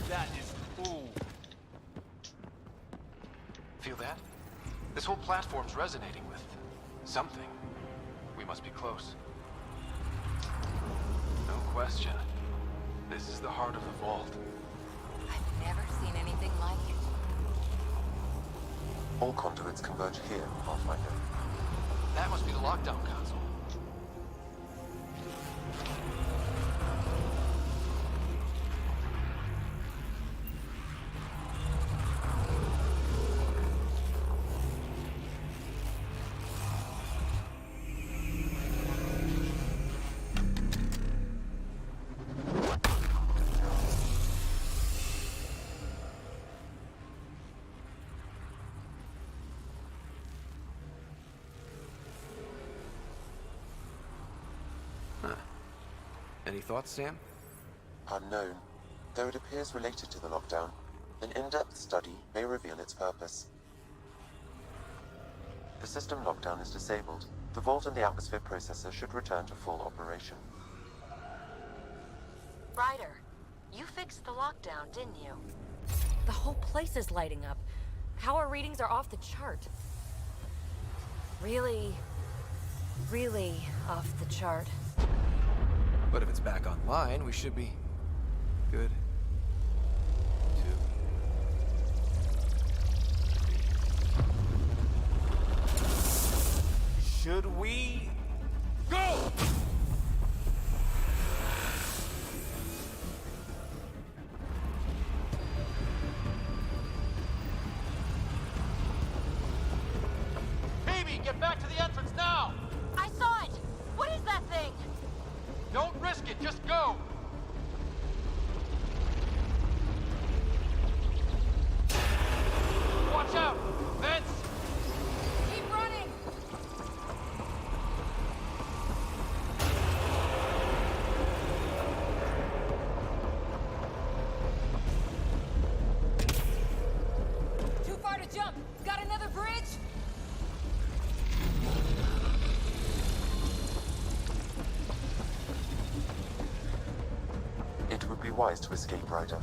That is cool. Feel that? This whole platform's resonating with something. We must be close. No question. This is the heart of the vault. I've never seen anything like it. All conduits converge here, Pathfinder. That must be the lockdown console. Any thoughts, Sam? Unknown. Though it appears related to the lockdown, an in-depth study may reveal its purpose. The system lockdown is disabled. The vault and the atmosphere processor should return to full operation. Ryder, you fixed the lockdown, didn't you? The whole place is lighting up. Power readings are off the chart. Really off the chart. But if it's back online, we should be good. Too. Should we go? Baby, get back to the entrance now! I saw it! What is that thing? Don't risk it, just go! Watch out! Vents! Keep running! Too far to jump! Got another bridge? It would be wise to escape, Ryder.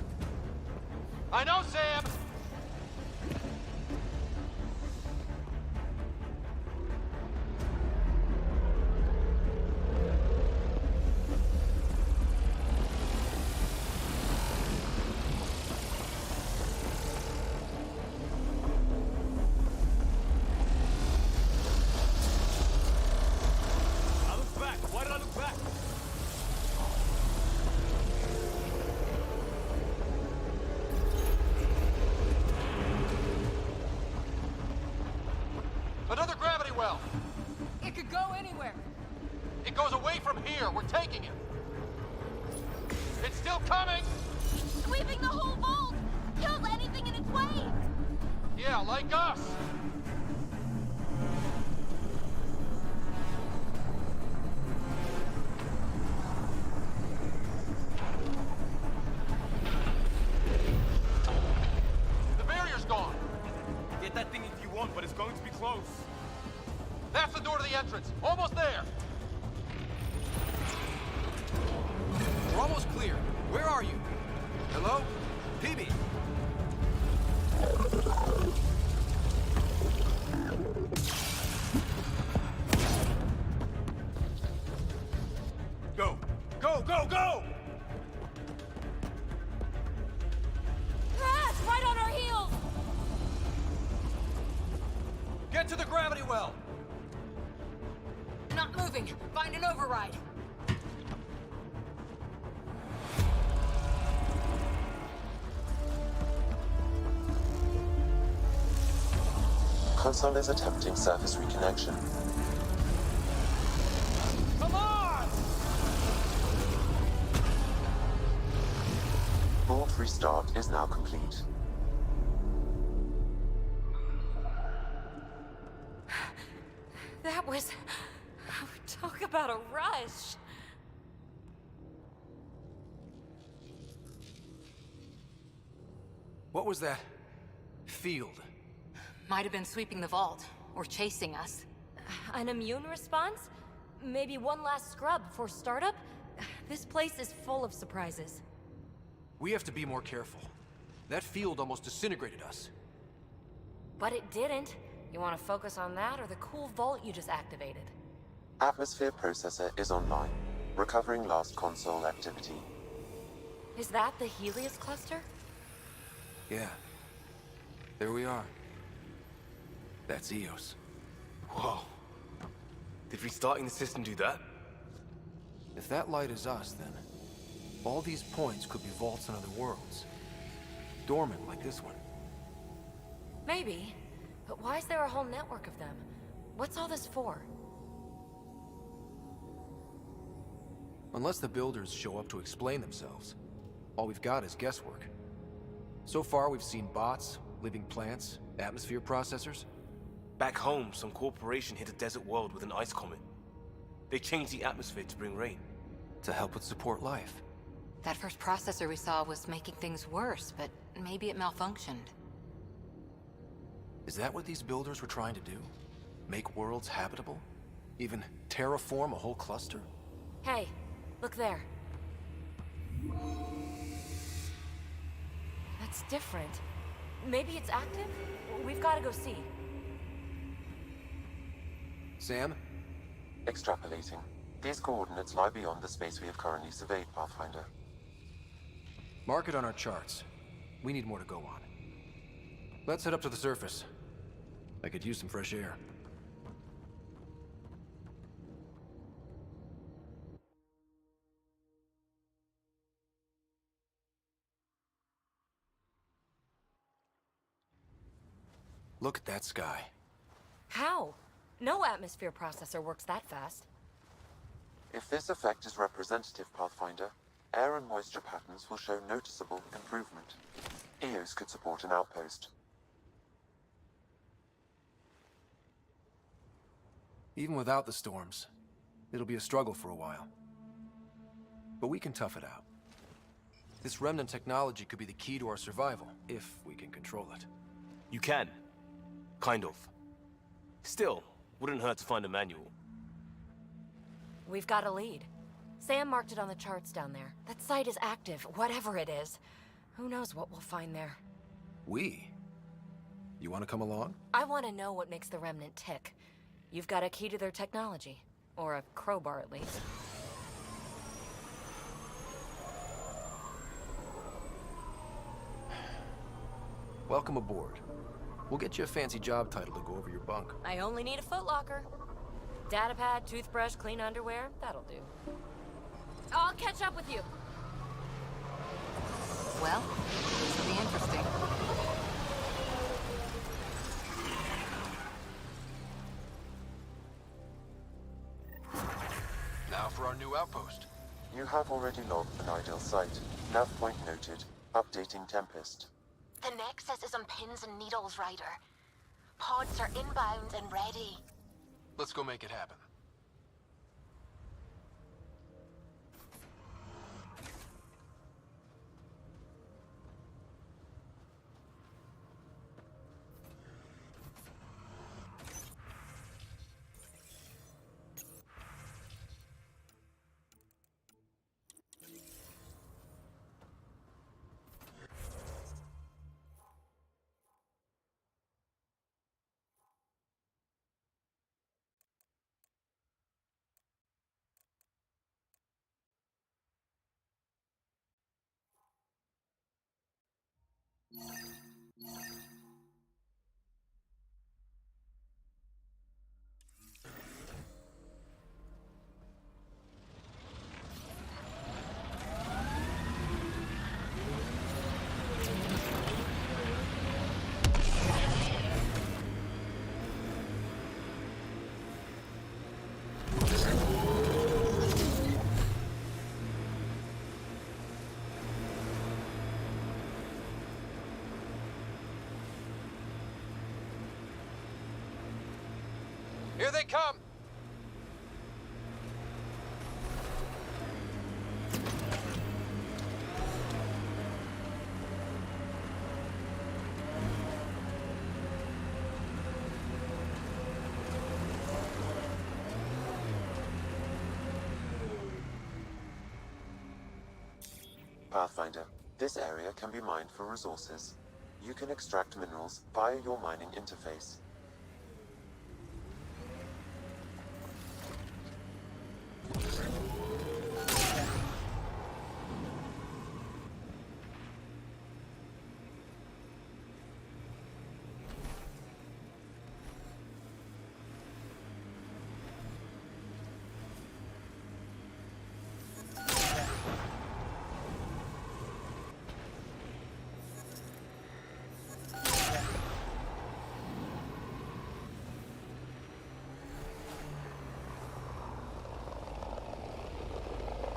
I know, Sam! I look back. Why did I look back? Another gravity well! It could go anywhere. It goes away from here. We're taking it. It's still coming! Sweeping the whole vault! Kills anything in its way! Yeah, like us! The barrier's gone! Get that thing if you want, but it's going to be close. That's the door to the entrance. Almost there! We're almost clear. Where are you? Hello? PB? Go! Go, go, go! to the gravity well! Not moving. Find an override. Console is attempting surface reconnection. Come on! Board restart is now complete. That was... Talk about a rush. What was that? Field. Might have been sweeping the vault, or chasing us. An immune response? Maybe one last scrub before startup? This place is full of surprises. We have to be more careful. That field almost disintegrated us. But it didn't. You want to focus on that or the cool vault you just activated? Atmosphere processor is online, recovering last console activity. Is that the Helios cluster? Yeah. There we are. That's Eos. Whoa. Did restarting the system do that? If that light is us, then all these points could be vaults on other worlds. Dormant like this one. Maybe. But why is there a whole network of them? What's all this for? Unless the builders show up to explain themselves, all we've got is guesswork. So far, we've seen bots, living plants, atmosphere processors. Back home, some corporation hit a desert world with an ice comet. They changed the atmosphere to bring rain. To help it support life. That first processor we saw was making things worse, but maybe it malfunctioned. Is that what these builders were trying to do? Make worlds habitable? Even terraform a whole cluster? Hey, look there. That's different. Maybe it's active? We've got to go see. Sam? Extrapolating. These coordinates lie beyond the space we have currently surveyed, Pathfinder. Mark it on our charts. We need more to go on. Let's head up to the surface. I could use some fresh air. Look at that sky. How? No atmosphere processor works that fast. If this effect is representative, Pathfinder, air and moisture patterns will show noticeable improvement. Eos could support an outpost. Even without the storms, it'll be a struggle for a while. But we can tough it out. This remnant technology could be the key to our survival, if we can control it. You can. Kind of. Still, wouldn't hurt to find a manual. We've got a lead. Sam marked it on the charts down there. That site is active, whatever it is. Who knows what we'll find there. We? You want to come along? I want to know what makes the Remnant tick. You've got a key to their technology. Or a crowbar, at least. Welcome aboard. We'll get you a fancy job title to go over your bunk. I only need a footlocker. Datapad, toothbrush, clean underwear, that'll do. I'll catch up with you. Well, this will be interesting. Now for our new outpost. You have already logged an ideal site. Nav point noted. Updating Tempest. The Nexus is on pins and needles, Ryder. Pods are inbound and ready. Let's go make it happen. Here they come! Pathfinder, this area can be mined for resources. You can extract minerals via your mining interface.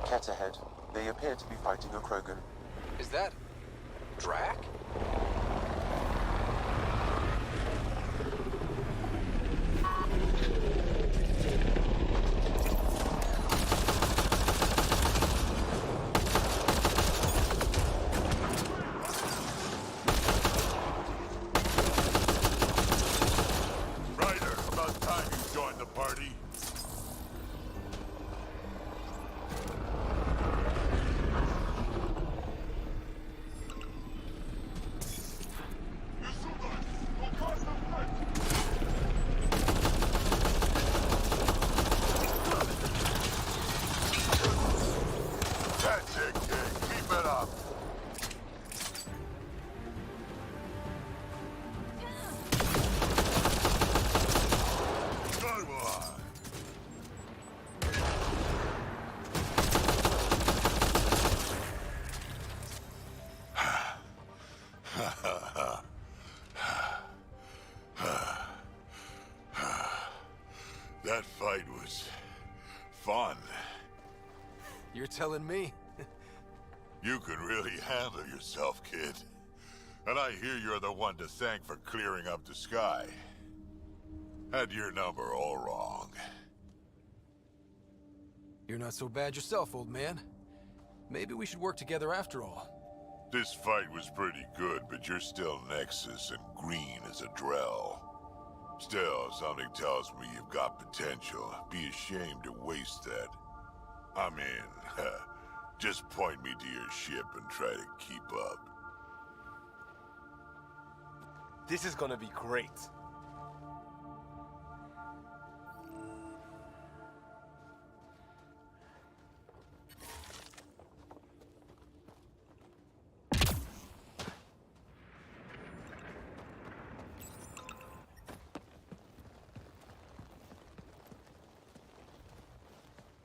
Cat ahead. They appear to be fighting a Krogan. Is that... Drac? Ryder, about time you joined the party. That's it, kid. Keep it up. Come on. That fight was fun. You're telling me? You can really handle yourself, kid. And I hear you're the one to thank for clearing up the sky. Had your number all wrong. You're not so bad yourself, old man. Maybe we should work together after all. This fight was pretty good, but you're still Nexus and green as a Drell. Still, something tells me you've got potential. Be ashamed to waste that. I mean, just point me to your ship and try to keep up. This is gonna be great.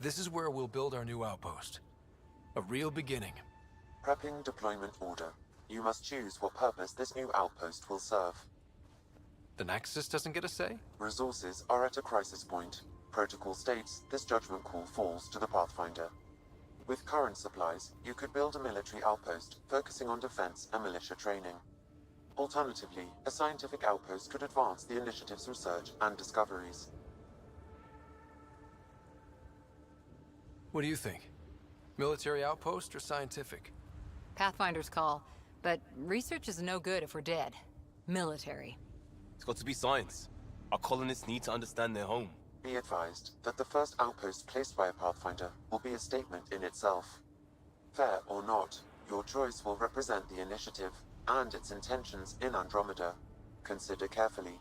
This is where we'll build our new outpost. A real beginning. Prepping deployment order. You must choose what purpose this new outpost will serve. The Nexus doesn't get a say? Resources are at a crisis point. Protocol states this judgment call falls to the Pathfinder. With current supplies, you could build a military outpost focusing on defense and militia training. Alternatively, a scientific outpost could advance the initiative's research and discoveries. What do you think? Military outpost or scientific? Pathfinder's call, but research is no good if we're dead. Military. It's got to be science. Our colonists need to understand their home. Be advised that the first outpost placed by a Pathfinder will be a statement in itself. Fair or not, your choice will represent the initiative and its intentions in Andromeda. Consider carefully.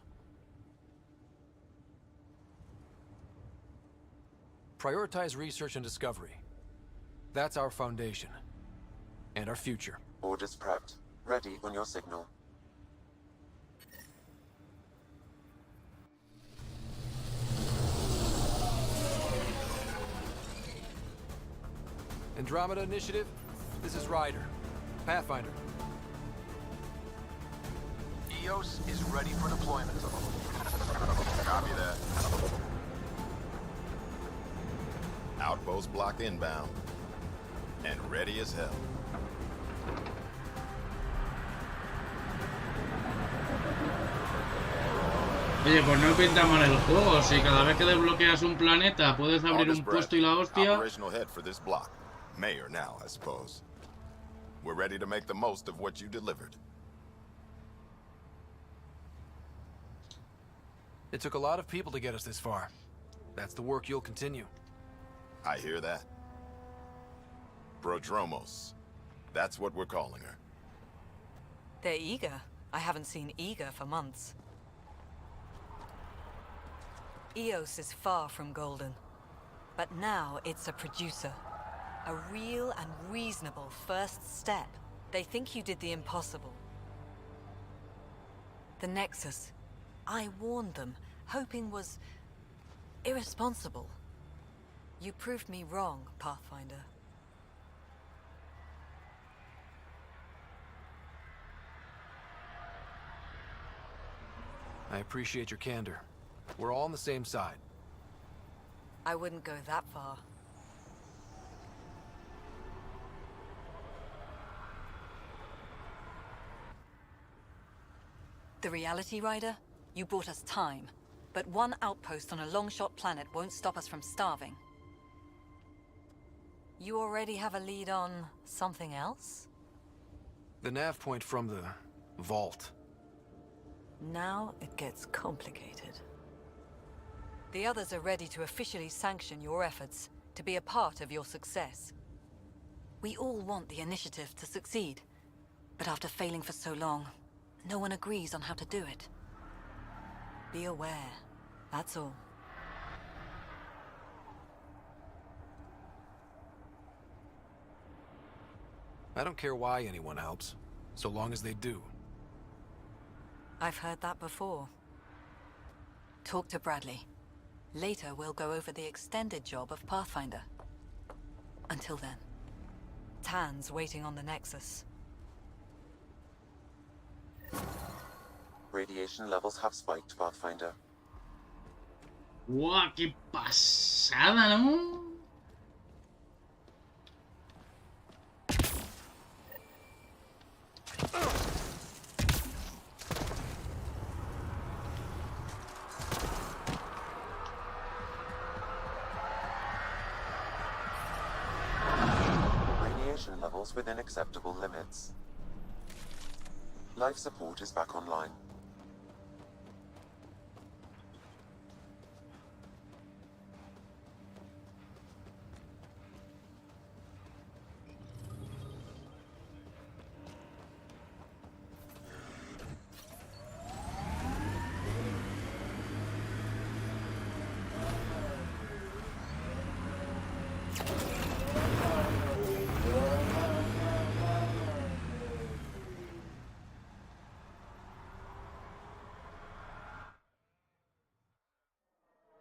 Prioritize research and discovery. That's our foundation. And our future. Orders prepped. Ready on your signal. Andromeda Initiative, this is Ryder. Pathfinder. EOS is ready for deployment. Copy that. Outpost blocked inbound. And ready as hell. Oye, pues no pinta mal el juego. Si cada vez que desbloqueas un planeta puedes abrir un puesto y la hostia. Operational head for this block. Mayor now, I suppose. We're ready to make the most of what you delivered. It took a lot of people to get us this far. That's the work you'll continue. I hear that. Prodromos. That's what we're calling her. They're eager. I haven't seen eager for months. Eos is far from golden. But now it's a producer. A real and reasonable first step. They think you did the impossible. The Nexus. I warned them, hoping was irresponsible. You proved me wrong, Pathfinder. I appreciate your candor. We're all on the same side. I wouldn't go that far. The Reality Rider? You bought us time. But one outpost on a long-shot planet won't stop us from starving. You already have a lead on something else? The nav point from the vault. Now it gets complicated. The others are ready to officially sanction your efforts, to be a part of your success. We all want the initiative to succeed, but after failing for so long, no one agrees on how to do it. Be aware, that's all. I don't care why anyone helps, so long as they do. I've heard that before. Talk to Bradley. Later, we'll go over the extended job of Pathfinder. Until then, Tan's waiting on the Nexus. Radiation levels have spiked, Pathfinder. ¡Guau! ¡Qué pasada, ¿no? Radiation levels within acceptable limits. Life support is back online.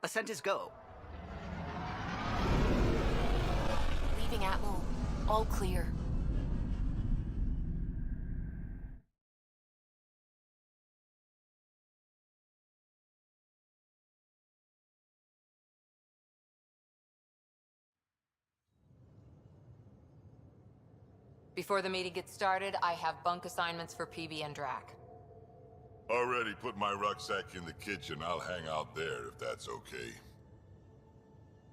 Ascent is go. Leaving Atmo. All clear. Before the meeting gets started, I have bunk assignments for PB and Drac. Already put my rucksack in the kitchen. I'll hang out there if that's okay.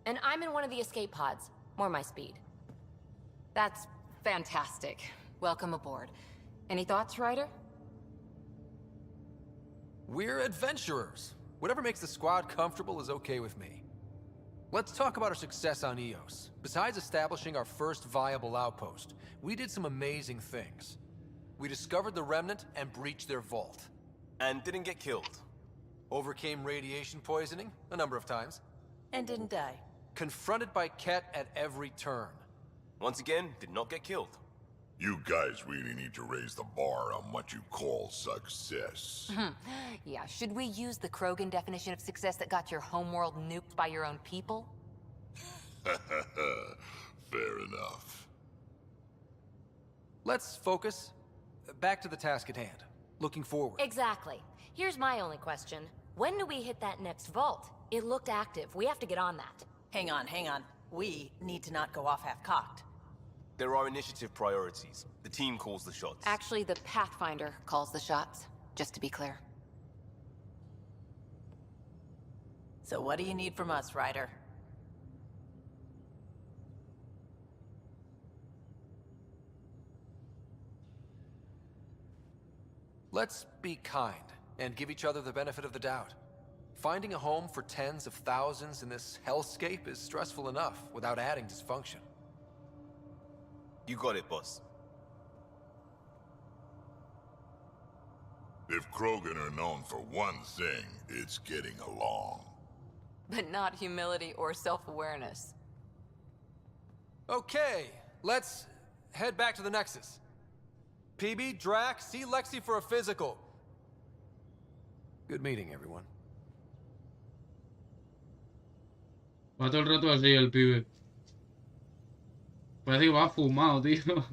And I'm in one of the escape pods. More my speed. That's fantastic. Welcome aboard. Any thoughts, Ryder? We're adventurers. Whatever makes the squad comfortable is okay with me. Let's talk about our success on Eos. Besides establishing our first viable outpost, we did some amazing things. We discovered the Remnant and breached their vault. And didn't get killed. Overcame radiation poisoning a number of times. And didn't die. Confronted by Ket at every turn. Once again, did not get killed. You guys really need to raise the bar on what you call success. Yeah, should we use the Krogan definition of success that got your homeworld nuked by your own people? Fair enough. Let's focus. Back to the task at hand. Looking forward. Exactly. Here's my only question. When do we hit that next vault? It looked active. We have to get on that. Hang on. We need to not go off half-cocked. There are initiative priorities. The team calls the shots. Actually, the Pathfinder calls the shots, just to be clear. So what do you need from us, Ryder? Let's be kind and give each other the benefit of the doubt. Finding a home for tens of thousands in this hellscape is stressful enough without adding dysfunction. You got it, boss. If Krogan are known for one thing, it's getting along. But not humility or self-awareness. Okay, let's head back to the Nexus. PB, Drac, see Lexi for a physical. Good meeting, everyone. Va todo el rato así el pibe. Parece que va fumado, tío.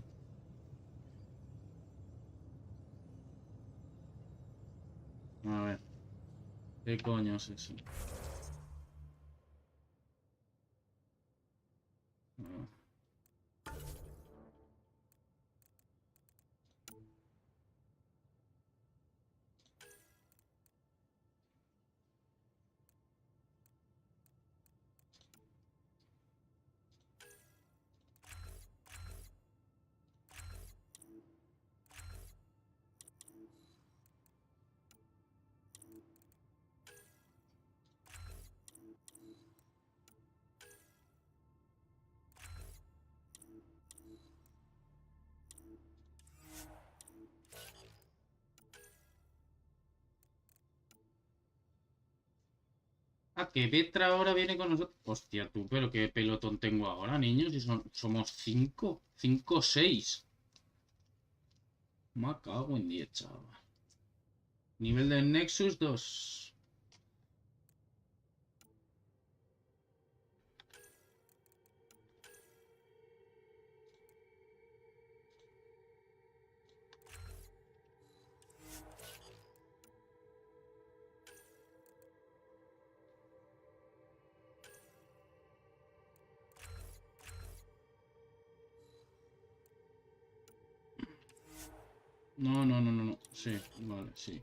A ver. ¿Qué coño es eso? Ah, que Petra ahora viene con nosotros. Hostia, tú, pero qué pelotón tengo ahora, niños. Y somos 5. 5 o 6. Me cago en 10, chaval. Nivel del Nexus 2. No, no, no, no, no. Sí, vale, sí.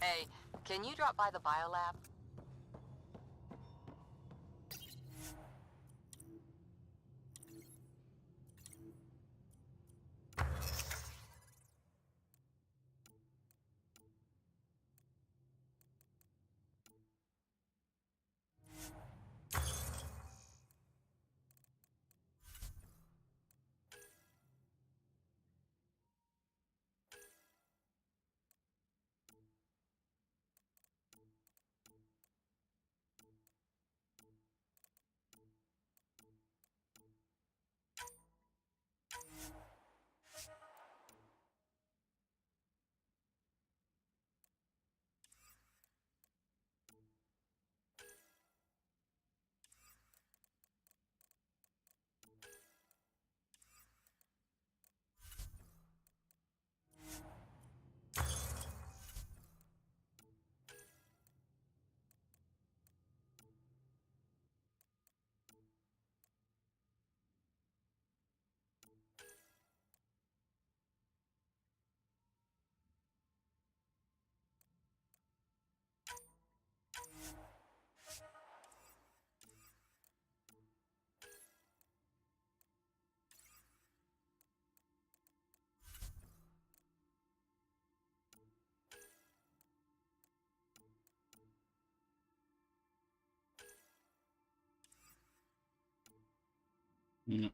Hey, can you drop by the biolab? No.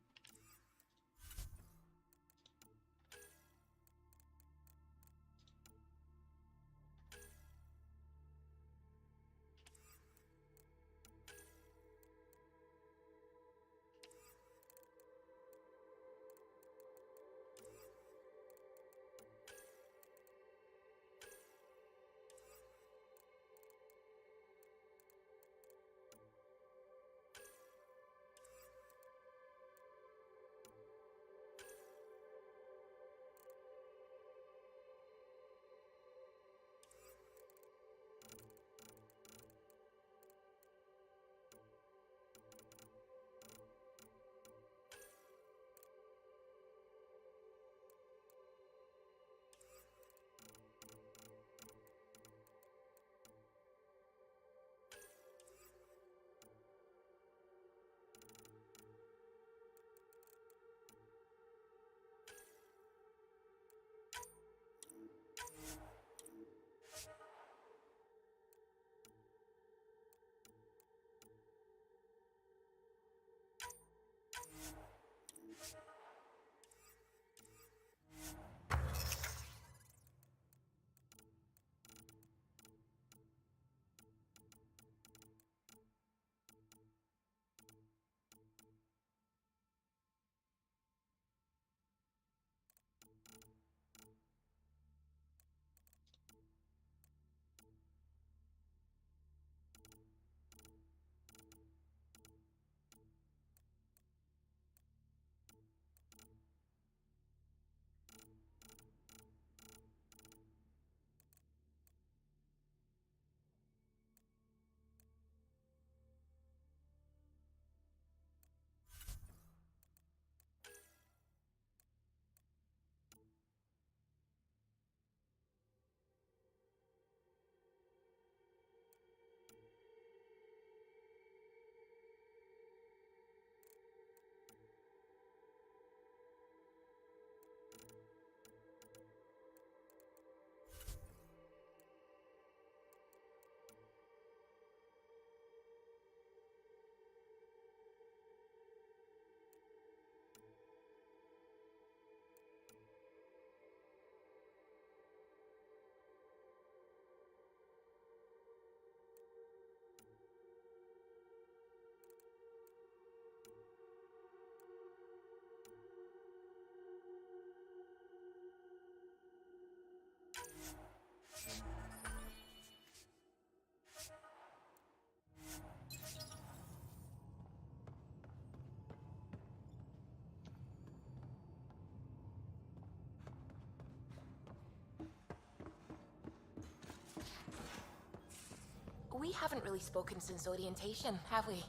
We haven't really spoken since orientation, have we?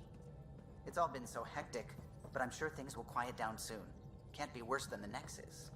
It's all been so hectic, but I'm sure things will quiet down soon. Can't be worse than the Nexus.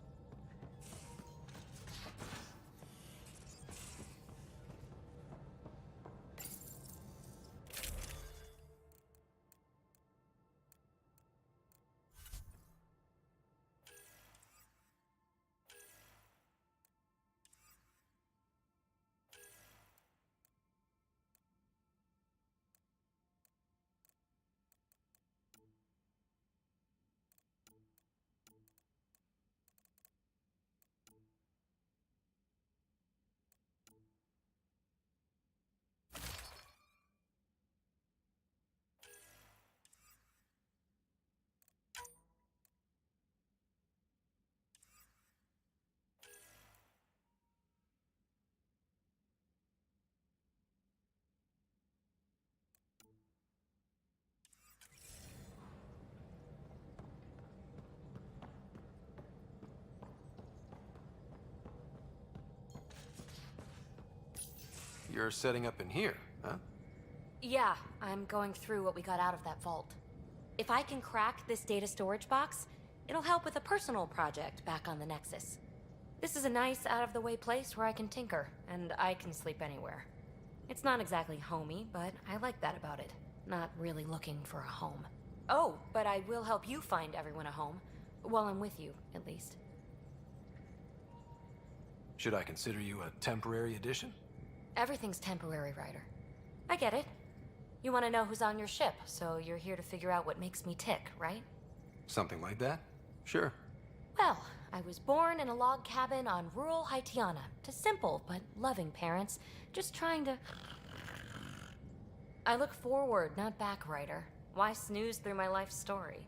you're setting up in here, huh? Yeah, I'm going through what we got out of that vault. If I can crack this data storage box, it'll help with a personal project back on the Nexus. This is a nice, out-of-the-way place where I can tinker, and I can sleep anywhere. It's not exactly homey, but I like that about it. Not really looking for a home. Oh, but I will help you find everyone a home. While I'm with you, at least. Should I consider you a temporary addition? Everything's temporary, Ryder. I get it. You want to know who's on your ship, so you're here to figure out what makes me tick, right? Something like that? Sure. Well, I was born in a log cabin on rural Haitiana to simple but loving parents, just trying to... I look forward, not back, Ryder. Why snooze through my life story?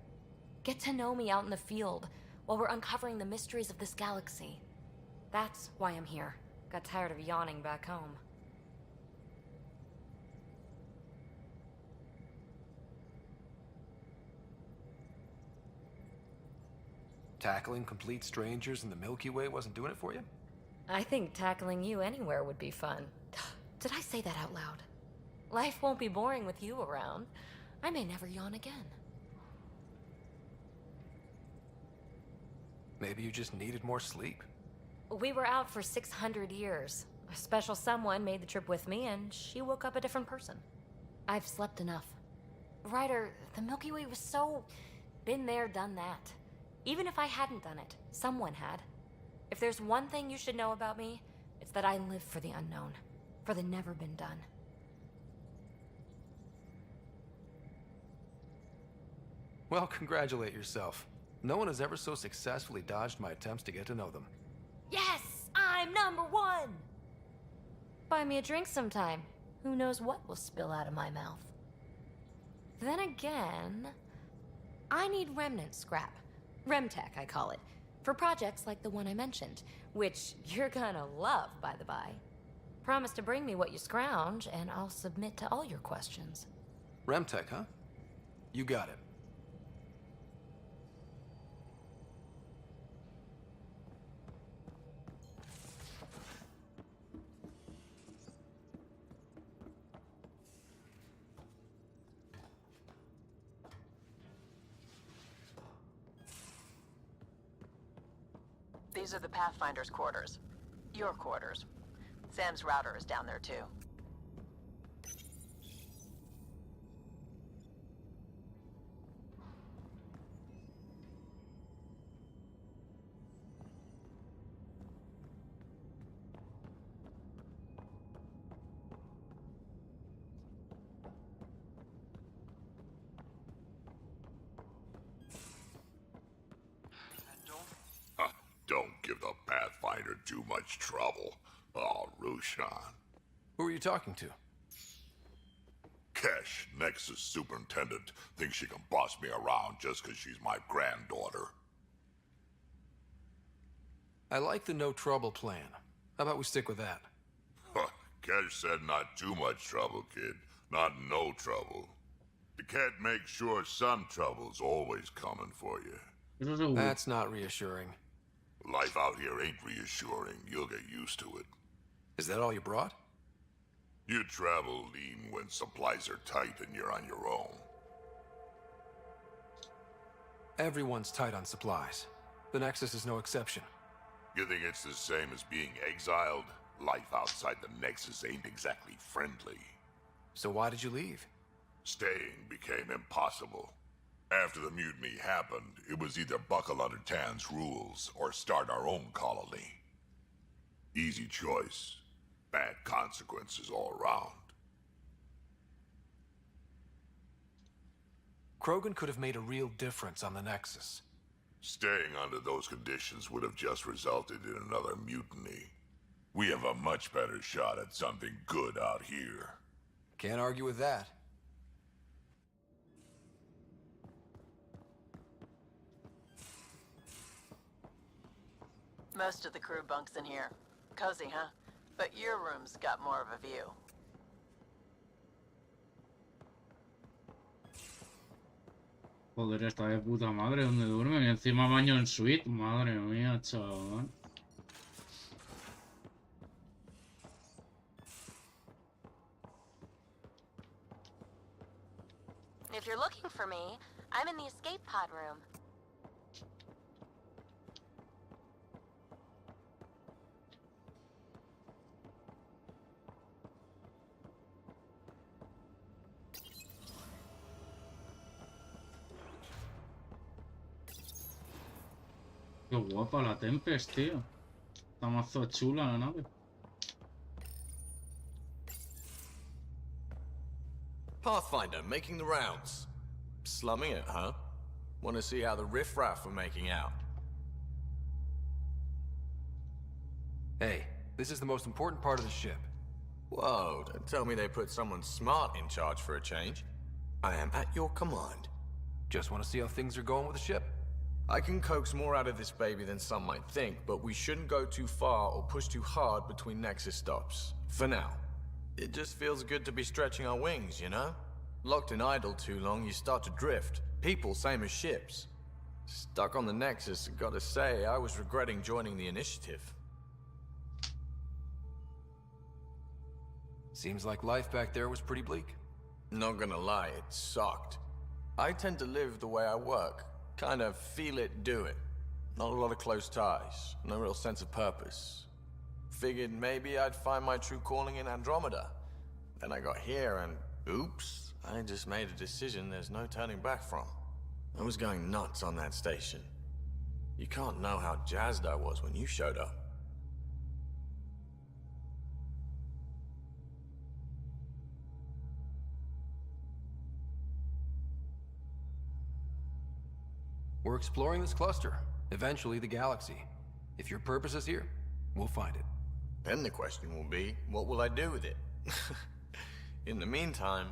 Get to know me out in the field while we're uncovering the mysteries of this galaxy. That's why I'm here. Got tired of yawning back home. Tackling complete strangers in the Milky Way wasn't doing it for you? I think tackling you anywhere would be fun. Did I say that out loud? Life won't be boring with you around. I may never yawn again. Maybe you just needed more sleep. We were out for 600 years. A special someone made the trip with me, and she woke up a different person. I've slept enough. Ryder, the Milky Way was so... been there, done that. Even if I hadn't done it, someone had. If there's one thing you should know about me, it's that I live for the unknown. For the never been done. Well, congratulate yourself. No one has ever so successfully dodged my attempts to get to know them. Yes! I'm #1! Buy me a drink sometime. Who knows what will spill out of my mouth. Then again... I need remnant scrap. Remtech, I call it. For projects like the one I mentioned. Which you're gonna love, by the by. Promise to bring me what you scrounge, and I'll submit to all your questions. Remtech, huh? You got it. These are the Pathfinder's quarters. Your quarters. Sam's router is down there too. Don't give the Pathfinder too much trouble. Oh, Rushan. Who are you talking to? Kesh, Nexus Superintendent, thinks she can boss me around just because she's my granddaughter. I like the no trouble plan. How about we stick with that? Kesh said not too much trouble, kid. Not no trouble. The cat makes sure some trouble's always coming for you. That's not reassuring. Life out here ain't reassuring. You'll get used to it. Is that all you brought? You travel lean when supplies are tight and you're on your own. Everyone's tight on supplies. The Nexus is no exception. You think it's the same as being exiled? Life outside the Nexus ain't exactly friendly. So why did you leave? Staying became impossible. After the mutiny happened, it was either buckle under Tan's rules or start our own colony. Easy choice. Bad consequences all around. Krogan could have made a real difference on the Nexus. Staying under those conditions would have just resulted in another mutiny. We have a much better shot at something good out here. Can't argue with that. Most of the crew bunks in here. Cozy, huh? But your room's got more of a view. Joder, está de puta madre donde duermen. Y encima baño en suite. Madre mía, chaval. If you're looking for me, I'm in the escape pod room. Qué guapa la Tempest, tío. Está mazo chula la nave. Pathfinder, making the rounds. Slumming it, huh? Want to see how the riffraff are making out? Hey, this is the most important part of the ship. Whoa, don't tell me they put someone smart in charge for a change. I am at your command. Just want to see how things are going with the ship. I can coax more out of this baby than some might think, but we shouldn't go too far or push too hard between Nexus stops. For now. It just feels good to be stretching our wings, you know? Locked in idle too long, you start to drift. People, same as ships. Stuck on the Nexus, gotta say, I was regretting joining the initiative. Seems like life back there was pretty bleak. Not gonna lie, it sucked. I tend to live the way I work. Kind of feel it, do it. Not a lot of close ties, no real sense of purpose. Figured maybe I'd find my true calling in Andromeda. Then I got here and, oops, I just made a decision there's no turning back from. I was going nuts on that station. You can't know how jazzed I was when you showed up. We're exploring this cluster, eventually the galaxy. If your purpose is here, we'll find it. Then the question will be, what will I do with it? In the meantime,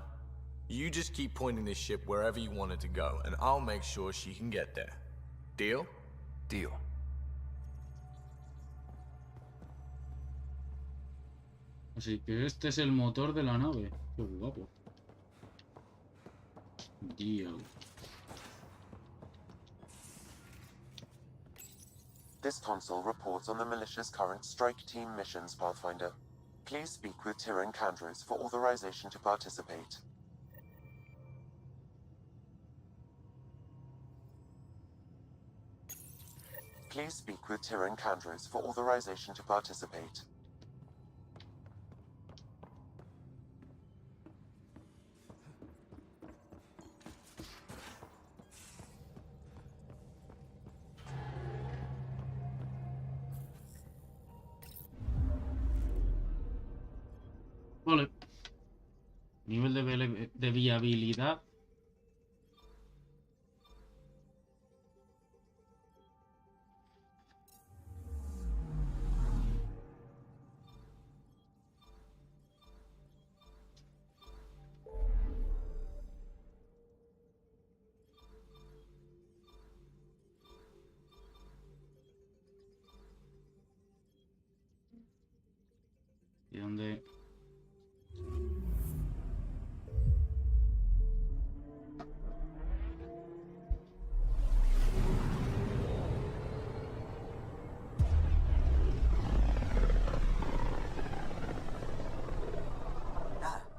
you just keep pointing this ship wherever you want it to go, and I'll make sure she can get there. Deal? Deal. Así que este es el motor de la nave. Qué guapo. Deal. This console reports on the militia's current strike team missions, Pathfinder. Please speak with Tyrion Candros for authorization to participate. Please speak with Tyrion Candros for authorization to participate. Vale. Nivel de viabilidad. ¿Y dónde?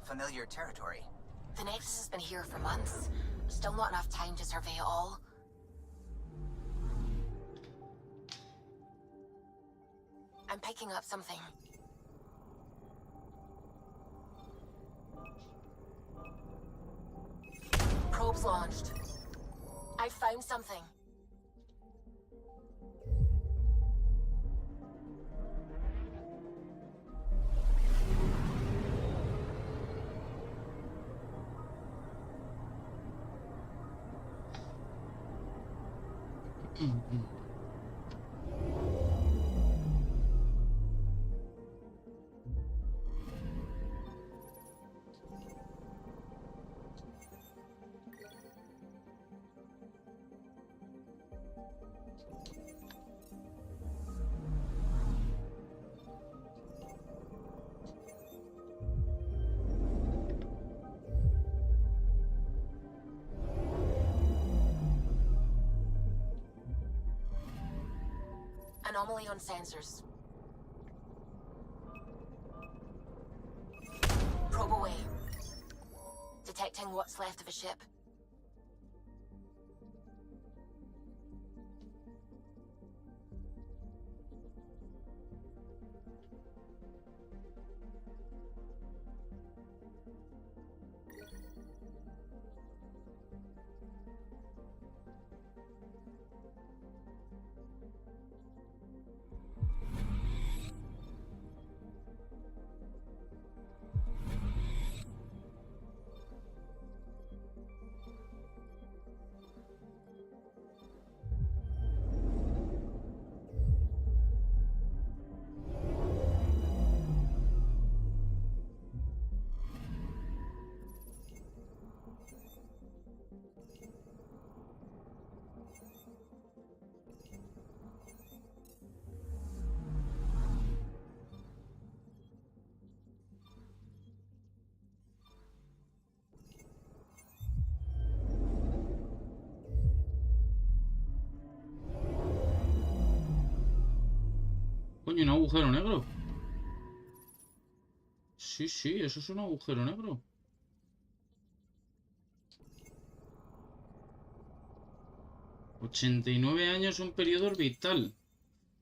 Familiar territory. The Nexus has been here for months. Still not enough time to survey it all. I'm picking up something. Probes launched. I found something. Anomaly on sensors. Probe away. Detecting what's left of a ship. Coño, un agujero negro. Sí, sí, eso es un agujero negro. $89 un periodo orbital.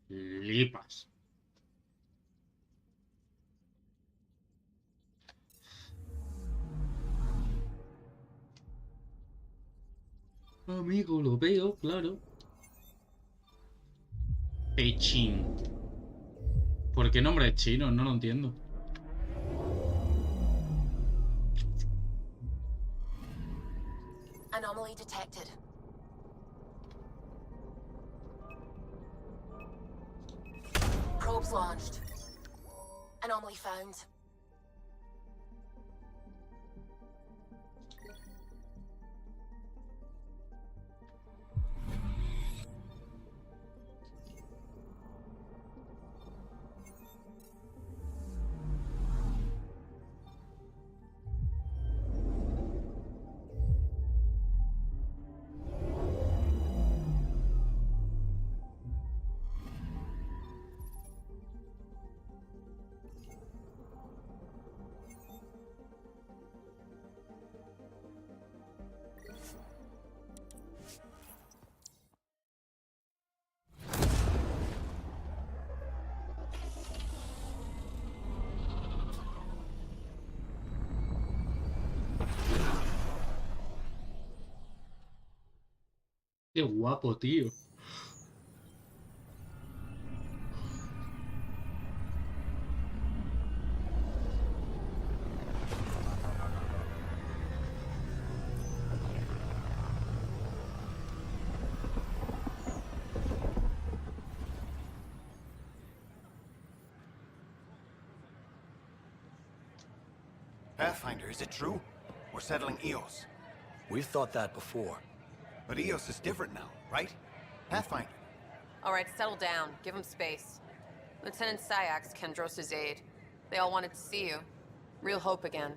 Lipas. Amigo, lo veo, claro. Pechín. ¿Por qué nombre es chino? No lo entiendo. Anomaly detected. Probes launched. Anomaly found. Qué guapo, tío. Pathfinder, is it true? We're settling Eos. We've thought that before. But Eos is different now, right? Pathfinder. All right, settle down. Give him space. Lieutenant Syax, Kendros' aide. They all wanted to see you. Real hope again.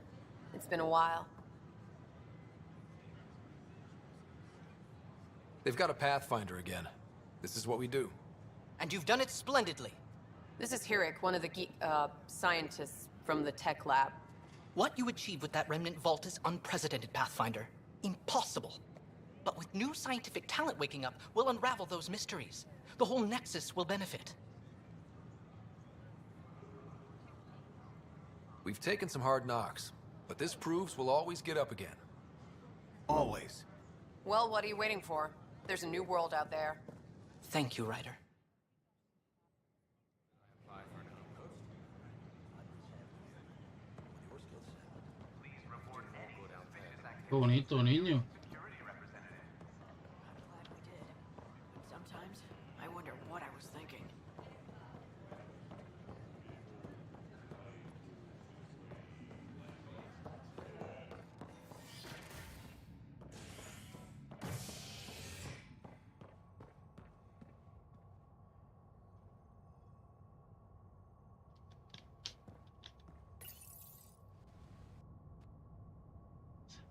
It's been a while. They've got a Pathfinder again. This is what we do. And you've done it splendidly. This is Hirik, one of the scientists from the tech lab. What you achieved with that remnant vault is unprecedented, Pathfinder. Impossible. But with new scientific talent waking up, we'll unravel those mysteries. The whole Nexus will benefit. We've taken some hard knocks, but this proves we'll always get up again. Always. Well, what are you waiting for? There's a new world out there. Thank you, Ryder. Qué bonito, niño. Sometimes I wonder what I was thinking.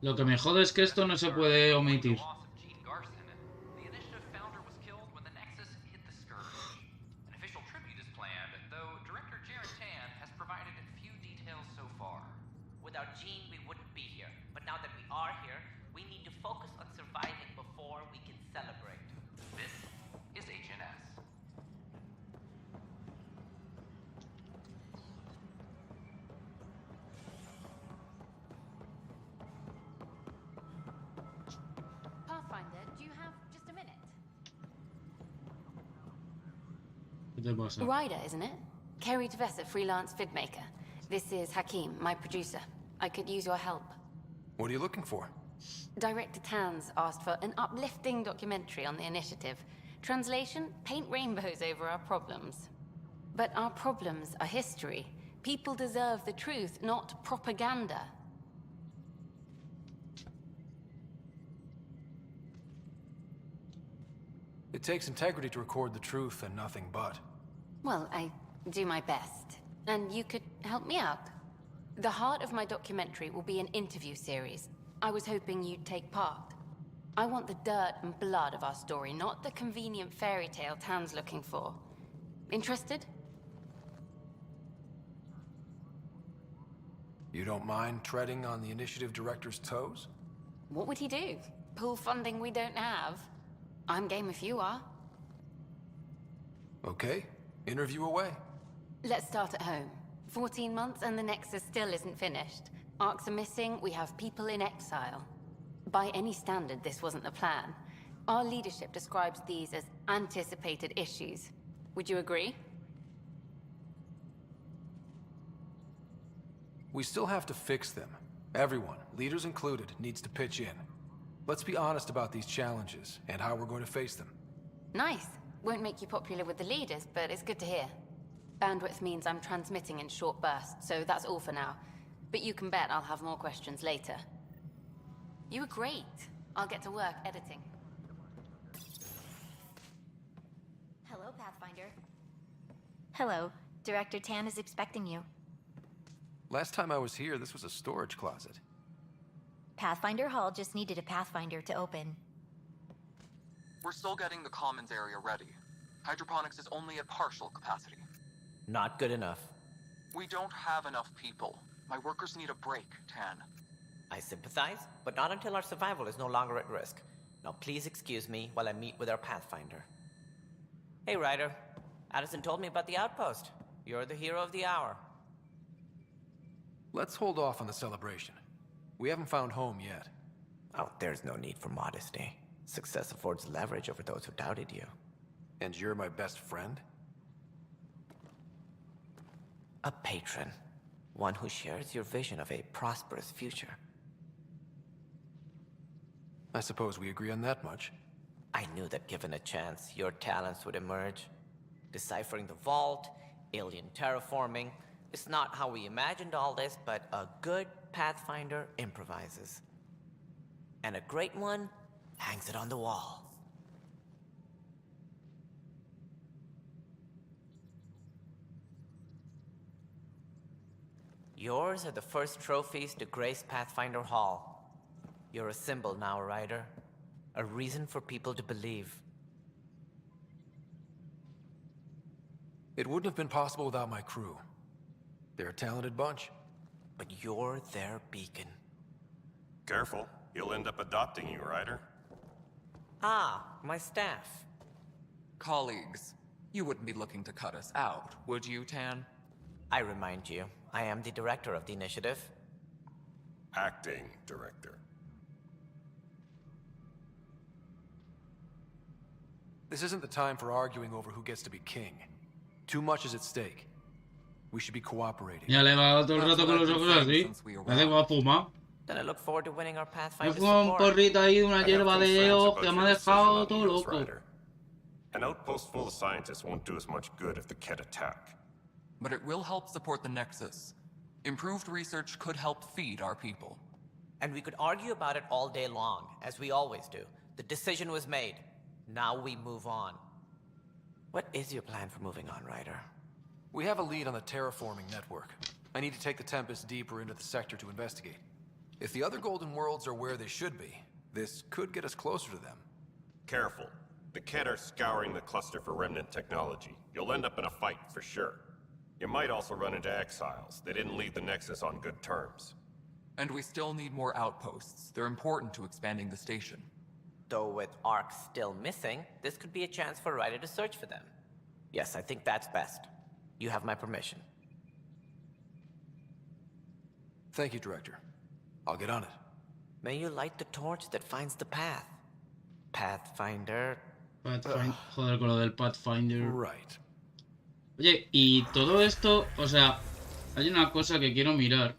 Lo que me jode es que esto no se puede omitir. Without Jean, we wouldn't be here. But now that we are here, we need to focus on surviving before we can celebrate. This is HNS. Pathfinder, do you have just a minute? ¿Qué te pasa? Ryder, isn't it? Kerry Tvessa, freelance vidmaker. This is Hakim, my producer. I could use your help. What are you looking for? Director Tans asked for an uplifting documentary on the initiative. Translation, paint rainbows over our problems. But our problems are history. People deserve the truth, not propaganda. It takes integrity to record the truth and nothing but. Well, I do my best. And you could help me out. The heart of my documentary will be an interview series. I was hoping you'd take part. I want the dirt and blood of our story, not the convenient fairy tale Tan's looking for. Interested? You don't mind treading on the initiative director's toes? What would he do? Pull funding we don't have? I'm game if you are. Okay, interview away. Let's start at home. 14 months and the Nexus still isn't finished. Arcs are missing, we have people in exile. By any standard, this wasn't the plan. Our leadership describes these as anticipated issues. Would you agree? We still have to fix them. Everyone, leaders included, needs to pitch in. Let's be honest about these challenges and how we're going to face them. Nice. Won't make you popular with the leaders, but it's good to hear. Bandwidth means I'm transmitting in short bursts, so that's all for now. But you can bet I'll have more questions later. You were great. I'll get to work editing. Hello, Pathfinder. Hello. Director Tan is expecting you. Last time I was here, this was a storage closet. Pathfinder Hall just needed a Pathfinder to open. We're still getting the commons area ready. Hydroponics is only at partial capacity. Not good enough. We don't have enough people. My workers need a break, Tan. I sympathize, but not until our survival is no longer at risk. Now please excuse me while I meet with our Pathfinder. Hey, Ryder. Addison told me about the outpost. You're the hero of the hour. Let's hold off on the celebration. We haven't found home yet. Oh, there's no need for modesty. Success affords leverage over those who doubted you. And you're my best friend? A patron. One who shares your vision of a prosperous future. I suppose we agree on that much. I knew that given a chance, your talents would emerge. Deciphering the vault, alien terraforming. It's not how we imagined all this, but a good Pathfinder improvises. And a great one hangs it on the wall. Yours are the first trophies to grace Pathfinder Hall. You're a symbol now, Ryder. A reason for people to believe. It wouldn't have been possible without my crew. They're a talented bunch. But you're their beacon. Careful. He'll end up adopting you, Ryder. Ah, my staff. Colleagues, you wouldn't be looking to cut us out, would you, Tan? I remind you, I am the director of the initiative. Acting director. This isn't the time for arguing over who gets to be king. Too much is at stake. We should be cooperating. Ya le va todo el rato con los ojos así. Me hace guapo fuma. Then I look forward to winning our Me Pathfinder fuma un support. porrito ahí, una hierba de hoja que me ha dejado todo loco. An outpost full of scientists won't do us much good if the Ket attack. But it will help support the Nexus. Improved research could help feed our people. And we could argue about it all day long, as we always do. The decision was made. Now we move on. What is your plan for moving on, Ryder? We have a lead on the terraforming network. I need to take the Tempest deeper into the sector to investigate. If the other Golden Worlds are where they should be, this could get us closer to them. Careful. The Ket are scouring the cluster for remnant technology. You'll end up in a fight for sure. You might also run into exiles. They didn't leave the Nexus on good terms. And we still need more outposts. They're important to expanding the station. Though with Ark still missing, this could be a chance for Ryder to search for them. Yes, I think that's best. You have my permission. Thank you, Director. I'll get on it. May you light the torch that finds the path. Pathfinder. Joder, con lo del Pathfinder. Right. Oye, y todo esto, o sea, hay una cosa que quiero mirar.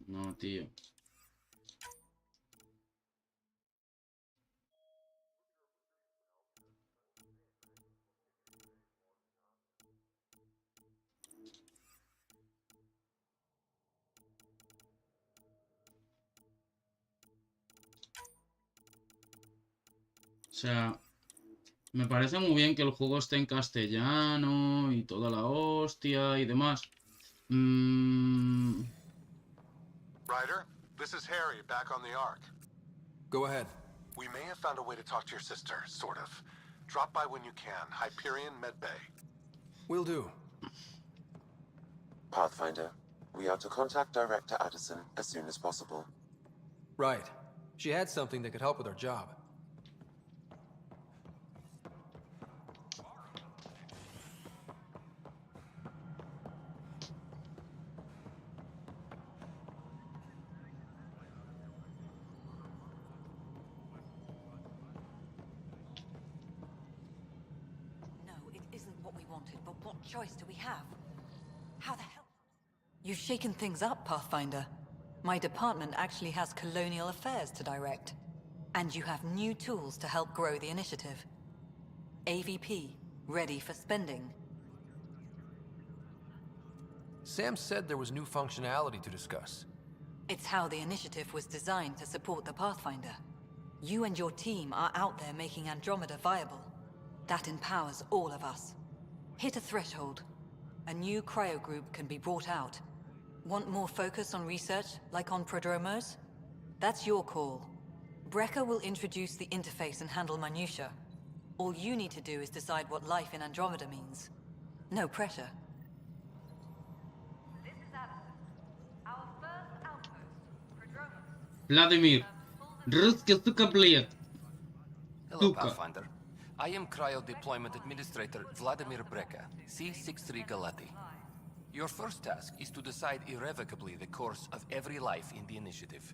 No, tío. O sea, Me parece muy bien que el juego esté en castellano y toda la hostia y demás. Ryder, this is Harry, back on the Ark. Go ahead. We may have found a way to talk to your sister, sort of. Drop by when you can. Hyperion Medbay. Will do. Pathfinder, we are to contact Director Addison as soon as possible. Right. She had something that could help with her job. No, it isn't what we wanted, but what choice do we have? How the hell? You've shaken things up, Pathfinder. My department actually has colonial affairs to direct. And you have new tools to help grow the initiative. AVP, ready for spending. Sam said there was new functionality to discuss. It's how the initiative was designed to support the Pathfinder. You and your team are out there making Andromeda viable. That empowers all of us. Hit a threshold. A new cryo group can be brought out. Want more focus on research, like on Prodromos? That's your call. Brecker will introduce the interface and handle minutiae. All you need to do is decide what life in Andromeda means. No pressure. This is Addison. Our first outpost, Prodromos. Vladimir. Ruski, suka, bled. Hello, Pathfinder. I am Cryo Deployment Administrator Vladimir Brecker, C-63 Galati. Your first task is to decide irrevocably the course of every life in the initiative.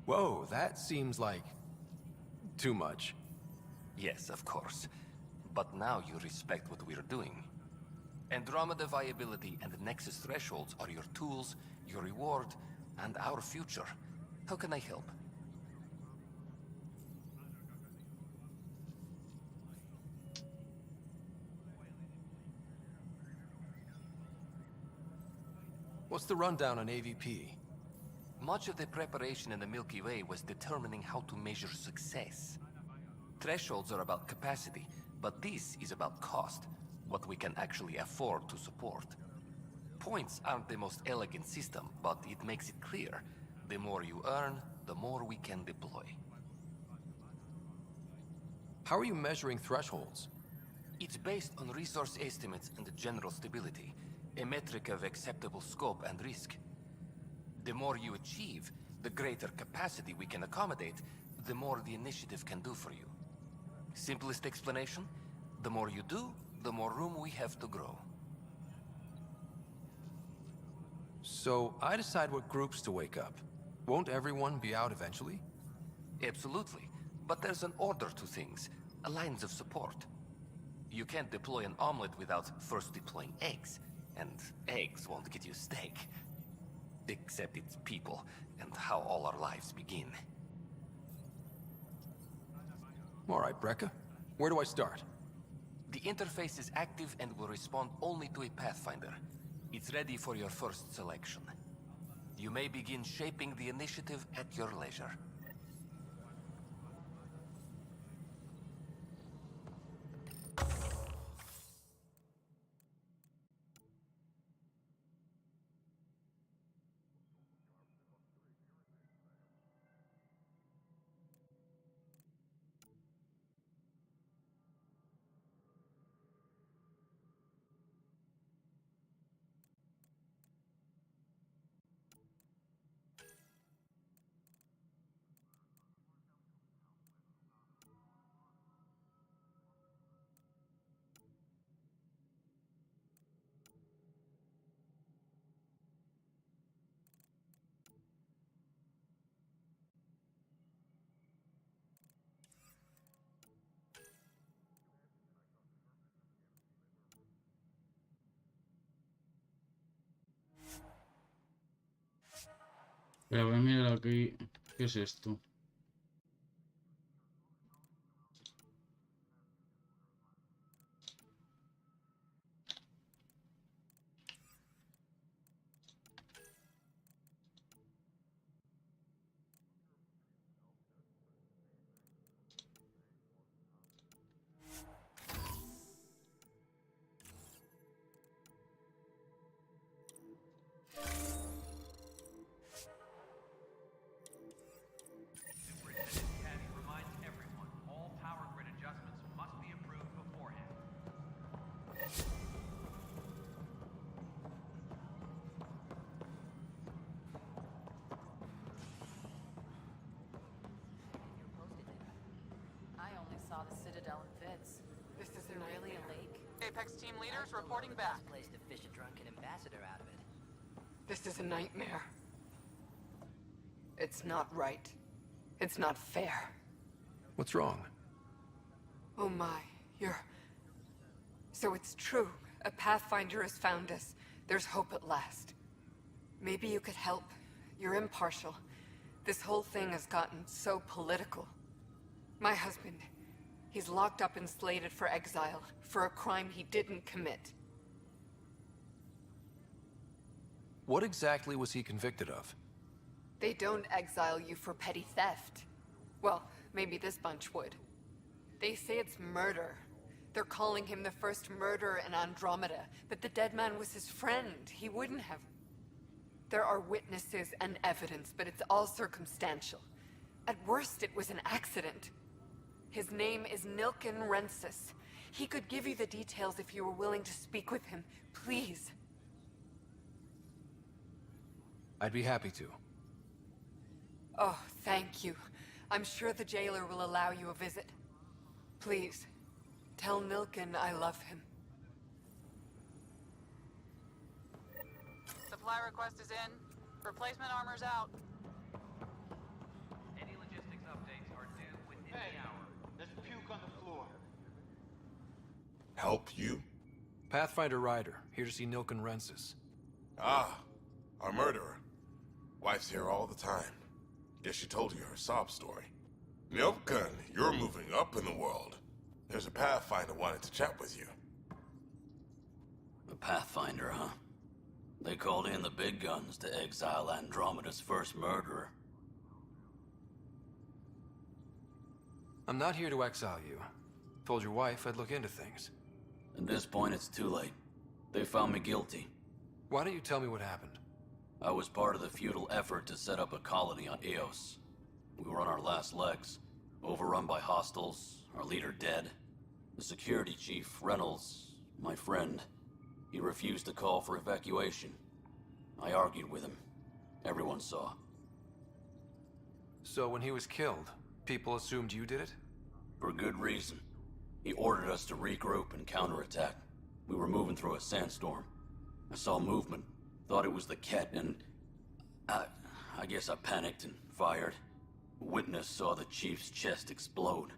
Whoa, that seems like... too much. Yes, of course. But now you respect what we're doing. Andromeda viability and Nexus thresholds are your tools, your reward, and our future. How can I help? What's the rundown on AVP? Much of the preparation in the Milky Way was determining how to measure success. Thresholds are about capacity, but this is about cost, what we can actually afford to support. Points aren't the most elegant system, but it makes it clear. The more you earn, the more we can deploy. How are you measuring thresholds? It's based on resource estimates and general stability, a metric of acceptable scope and risk. The more you achieve, the greater capacity we can accommodate, the more the initiative can do for you. Simplest explanation, the more you do, the more room we have to grow. So, I decide what groups to wake up. Won't everyone be out eventually? Absolutely. But there's an order to things, a lines of support. You can't deploy an omelet without first deploying eggs. And eggs won't get you steak. Except it's people, and how all our lives begin. Alright, Brecker. Where do I start? The interface is active and will respond only to a Pathfinder. It's ready for your first selection. You may begin shaping the initiative at your leisure. Pero voy a mirar aquí. ¿Qué es esto? isn't really a lake. Apex team leaders reporting back. Place to fish a drunken ambassador out of it. This is a nightmare. It's not right. It's not fair. What's wrong? Oh my, So it's true. A Pathfinder has found us. There's hope at last. Maybe you could help. You're impartial. This whole thing has gotten so political. My husband, he's locked up and slated for exile for a crime he didn't commit. What exactly was he convicted of? They don't exile you for petty theft. Well, maybe this bunch would. They say it's murder. They're calling him the first murderer in Andromeda, but the dead man was his friend. He wouldn't have. There are witnesses and evidence, but it's all circumstantial. At worst, it was an accident. His name is Nilken Rensis. He could give you the details if you were willing to speak with him. Please. I'd be happy to. Oh, thank you. I'm sure the jailer will allow you a visit. Please, tell Nilken I love him. Supply request is in. Replacement armor's out. Any logistics updates are due within the hour. There's puke on the floor. Help you? Pathfinder Ryder, here to see Nilken Rensis. Ah, our murderer. Wife's here all the time. Guess she told you her sob story. Nilken, you're moving up in the world. There's a Pathfinder wanting to chat with you. A Pathfinder, huh? They called in the big guns to exile Andromeda's first murderer. I'm not here to exile you. Told your wife I'd look into things. At this point, it's too late. They found me guilty. Why don't you tell me what happened? I was part of the futile effort to set up a colony on Eos. We were on our last legs, overrun by hostiles, our leader dead. The security chief, Reynolds, my friend, he refused to call for evacuation. I argued with him. Everyone saw. So when he was killed, people assumed you did it? For good reason. He ordered us to regroup and counterattack. We were moving through a sandstorm. I saw movement, thought it was the Ket, and I guess I panicked and fired. A witness saw the chief's chest explode.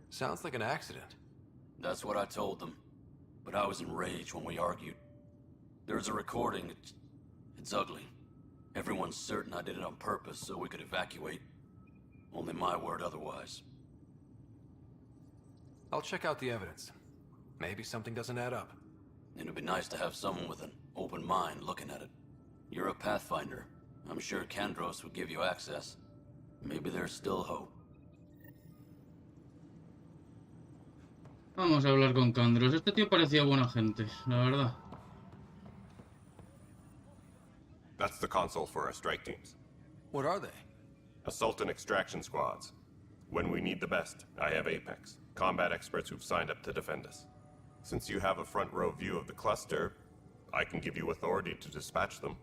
Sounds like an accident. That's what I told them. But I was enraged when we argued. There's a recording. It's ugly. Everyone's certain I did it on purpose so we could evacuate. Only my word otherwise. I'll check out the evidence. Maybe something doesn't add up. It'd be nice to have someone with an open mind looking at it. You're a Pathfinder. I'm sure Kandros would give you access. Maybe there's still hope. Vamos a hablar con Kandros. Este tío parecía buena gente, la verdad. That's the console for our strike teams. What are they? Assault and extraction squads. When we need the best, I have Apex, combat experts who've signed up to defend us. Since you have a front row view of the cluster, I can give you authority to dispatch them.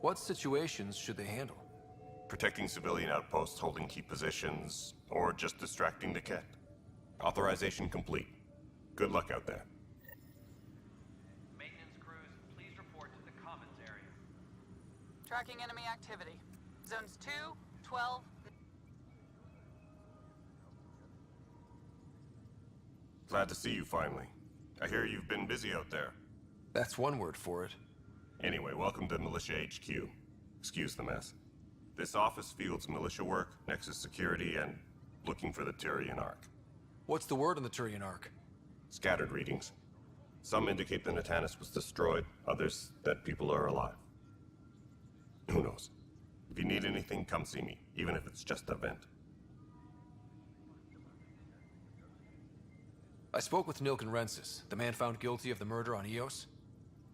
What situations should they handle? Protecting civilian outposts holding key positions, or just distracting the Ket. Authorization complete. Good luck out there. Maintenance crews, please report to the commons area. Tracking enemy activity. Zones 2, 12... Glad to see you finally. I hear you've been busy out there. That's one word for it. Anyway, welcome to Militia HQ. Excuse the mess. This office fields militia work, Nexus security, and looking for the Tyrian Ark. What's the word on the Tyrian Ark? Scattered readings. Some indicate the Natanus was destroyed, others that people are alive. Who knows? If you need anything, come see me, even if it's just a vent. I spoke with Nilken Rensis, the man found guilty of the murder on Eos.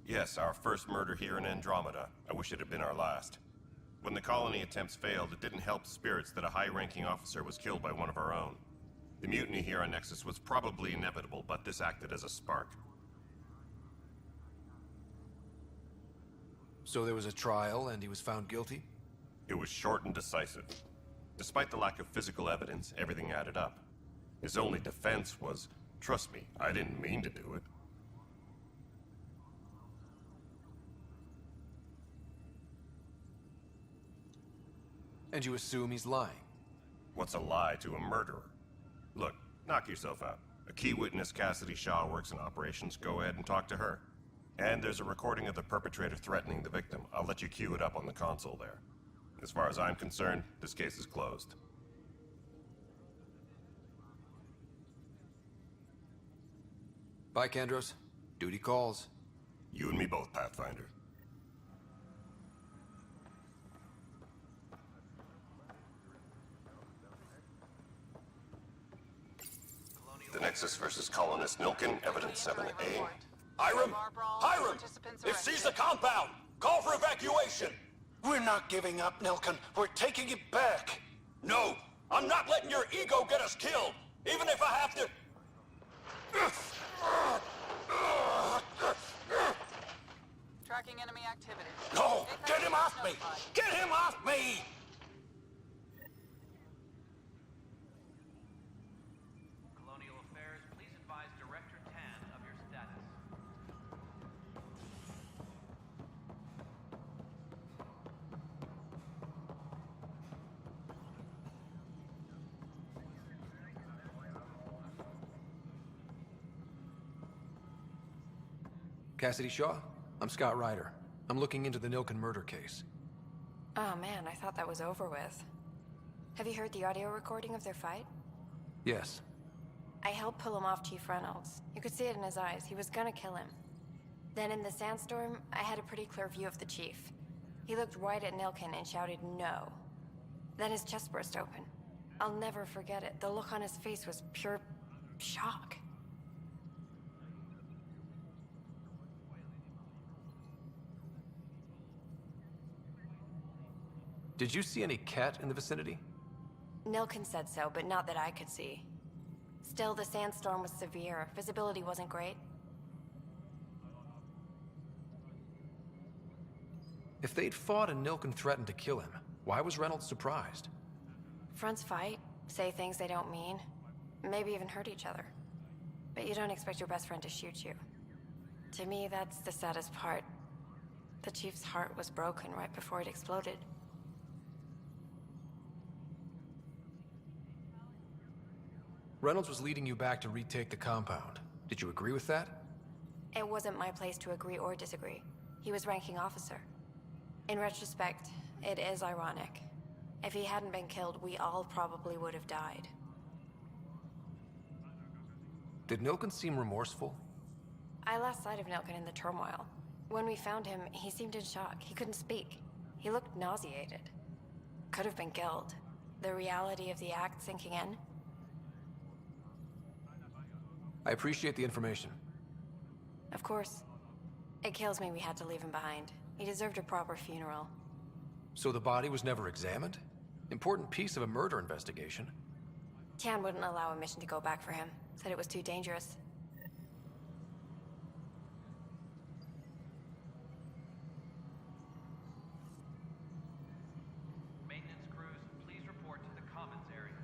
Yes, our first murder here in Andromeda. I wish it had been our last. When the colony attempts failed, it didn't help spirits that a high-ranking officer was killed by one of our own. The mutiny here on Nexus was probably inevitable, but this acted as a spark. So there was a trial and he was found guilty? It was short and decisive. Despite the lack of physical evidence, everything added up. His only defense was, trust me, I didn't mean to do it. And you assume he's lying? What's a lie to a murderer? Look, knock yourself out. A key witness, Cassidy Shaw, works in operations. Go ahead and talk to her. And there's a recording of the perpetrator threatening the victim. I'll let you cue it up on the console there. As far as I'm concerned, this case is closed. Bye, Kandros. Duty calls. You and me both, Pathfinder. The Nexus versus Colonist Nilkin, Evidence 7A. Hiram! Hiram! They've seized the compound! Call for evacuation! We're not giving up, Nilkin. We're taking it back. No! I'm not letting your ego get us killed! Even if I have to... Tracking enemy activity. No! Get him off me! Get him off me! Colonial Affairs, please advise Director Tan of your status. Cassidy Shaw? I'm Scott Ryder. I'm looking into the Nilkin murder case. Oh man, I thought that was over with. Have you heard the audio recording of their fight? Yes. I helped pull him off Chief Reynolds. You could see it in his eyes. He was gonna kill him. Then in the sandstorm, I had a pretty clear view of the Chief. He looked right at Nilkin and shouted no. Then his chest burst open. I'll never forget it. The look on his face was pure shock. Did you see any cat in the vicinity? Nilkin said so, but not that I could see. Still, the sandstorm was severe. Visibility wasn't great. If they'd fought and Nilkin threatened to kill him, why was Reynolds surprised? Fronts fight, say things they don't mean, maybe even hurt each other. But you don't expect your best friend to shoot you. To me, that's the saddest part. The Chief's heart was broken right before it exploded. Reynolds was leading you back to retake the compound. Did you agree with that? It wasn't my place to agree or disagree. He was ranking officer. In retrospect, it is ironic. If he hadn't been killed, we all probably would have died. Did Nilkin seem remorseful? I lost sight of Nilkin in the turmoil. When we found him, he seemed in shock. He couldn't speak. He looked nauseated. Could have been killed. The reality of the act sinking in. I appreciate the information. Of course. It kills me we had to leave him behind. He deserved a proper funeral. So the body was never examined? Important piece of a murder investigation. Tian wouldn't allow a mission to go back for him. Said it was too dangerous. Maintenance crews, please report to the commons area.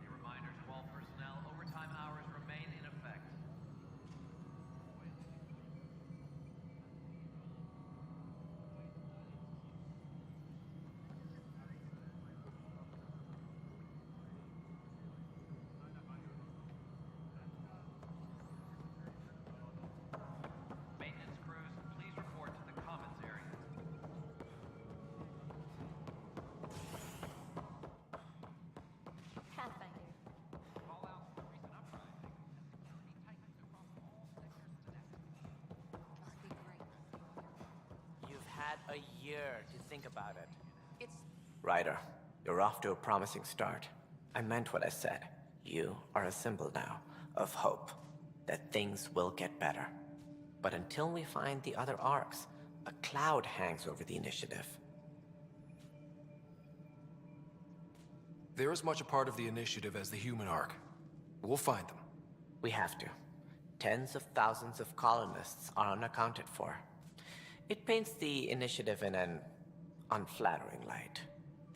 A reminder to all personnel, overtime hours remain in effect. Maintenance crews, please report to the commons area. Pathfinder. Call out the recent uprising. Security tightens across all sectors of the nexus. You've had a year to think about it. Ryder, you're off to a promising start. I meant what I said. You are a symbol now of hope that things will get better. But until we find the other arcs, A cloud hangs over the initiative. They're as much a part of the initiative as the human arc. We'll find them. We have to. Tens of thousands of colonists are unaccounted for. It paints the initiative in an unflattering light.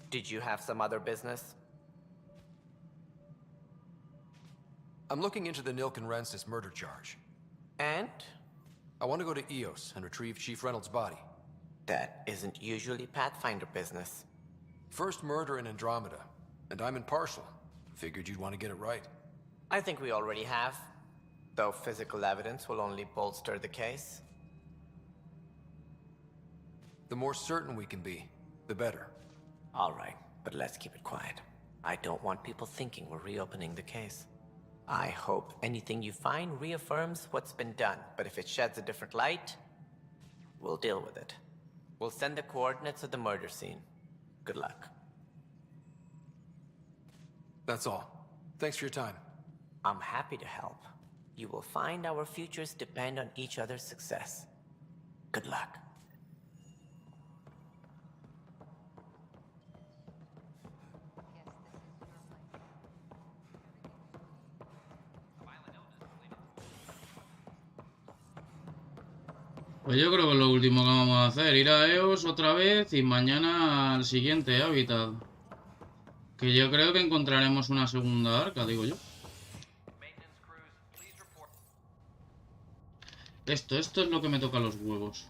Did you have some other business? I'm looking into the Nilken Rensis murder charge. And? I want to go to EOS and retrieve Chief Reynolds' body. That isn't usually Pathfinder business. First murder in Andromeda, and I'm impartial. Figured you'd want to get it right. I think we already have, though physical evidence will only bolster the case. The more certain we can be, the better. All right, but let's keep it quiet. I don't want people thinking we're reopening the case. I hope anything you find reaffirms what's been done, but if it sheds a different light, we'll deal with it. We'll send the coordinates of the murder scene. Good luck. That's all. Thanks for your time. I'm happy to help. You will find our futures depend on each other's success. Good luck. Pues yo creo que es lo último que vamos a hacer, ir a EOS otra vez y mañana al siguiente hábitat. Que yo creo que encontraremos una segunda arca, digo yo. Esto es lo que me toca los huevos.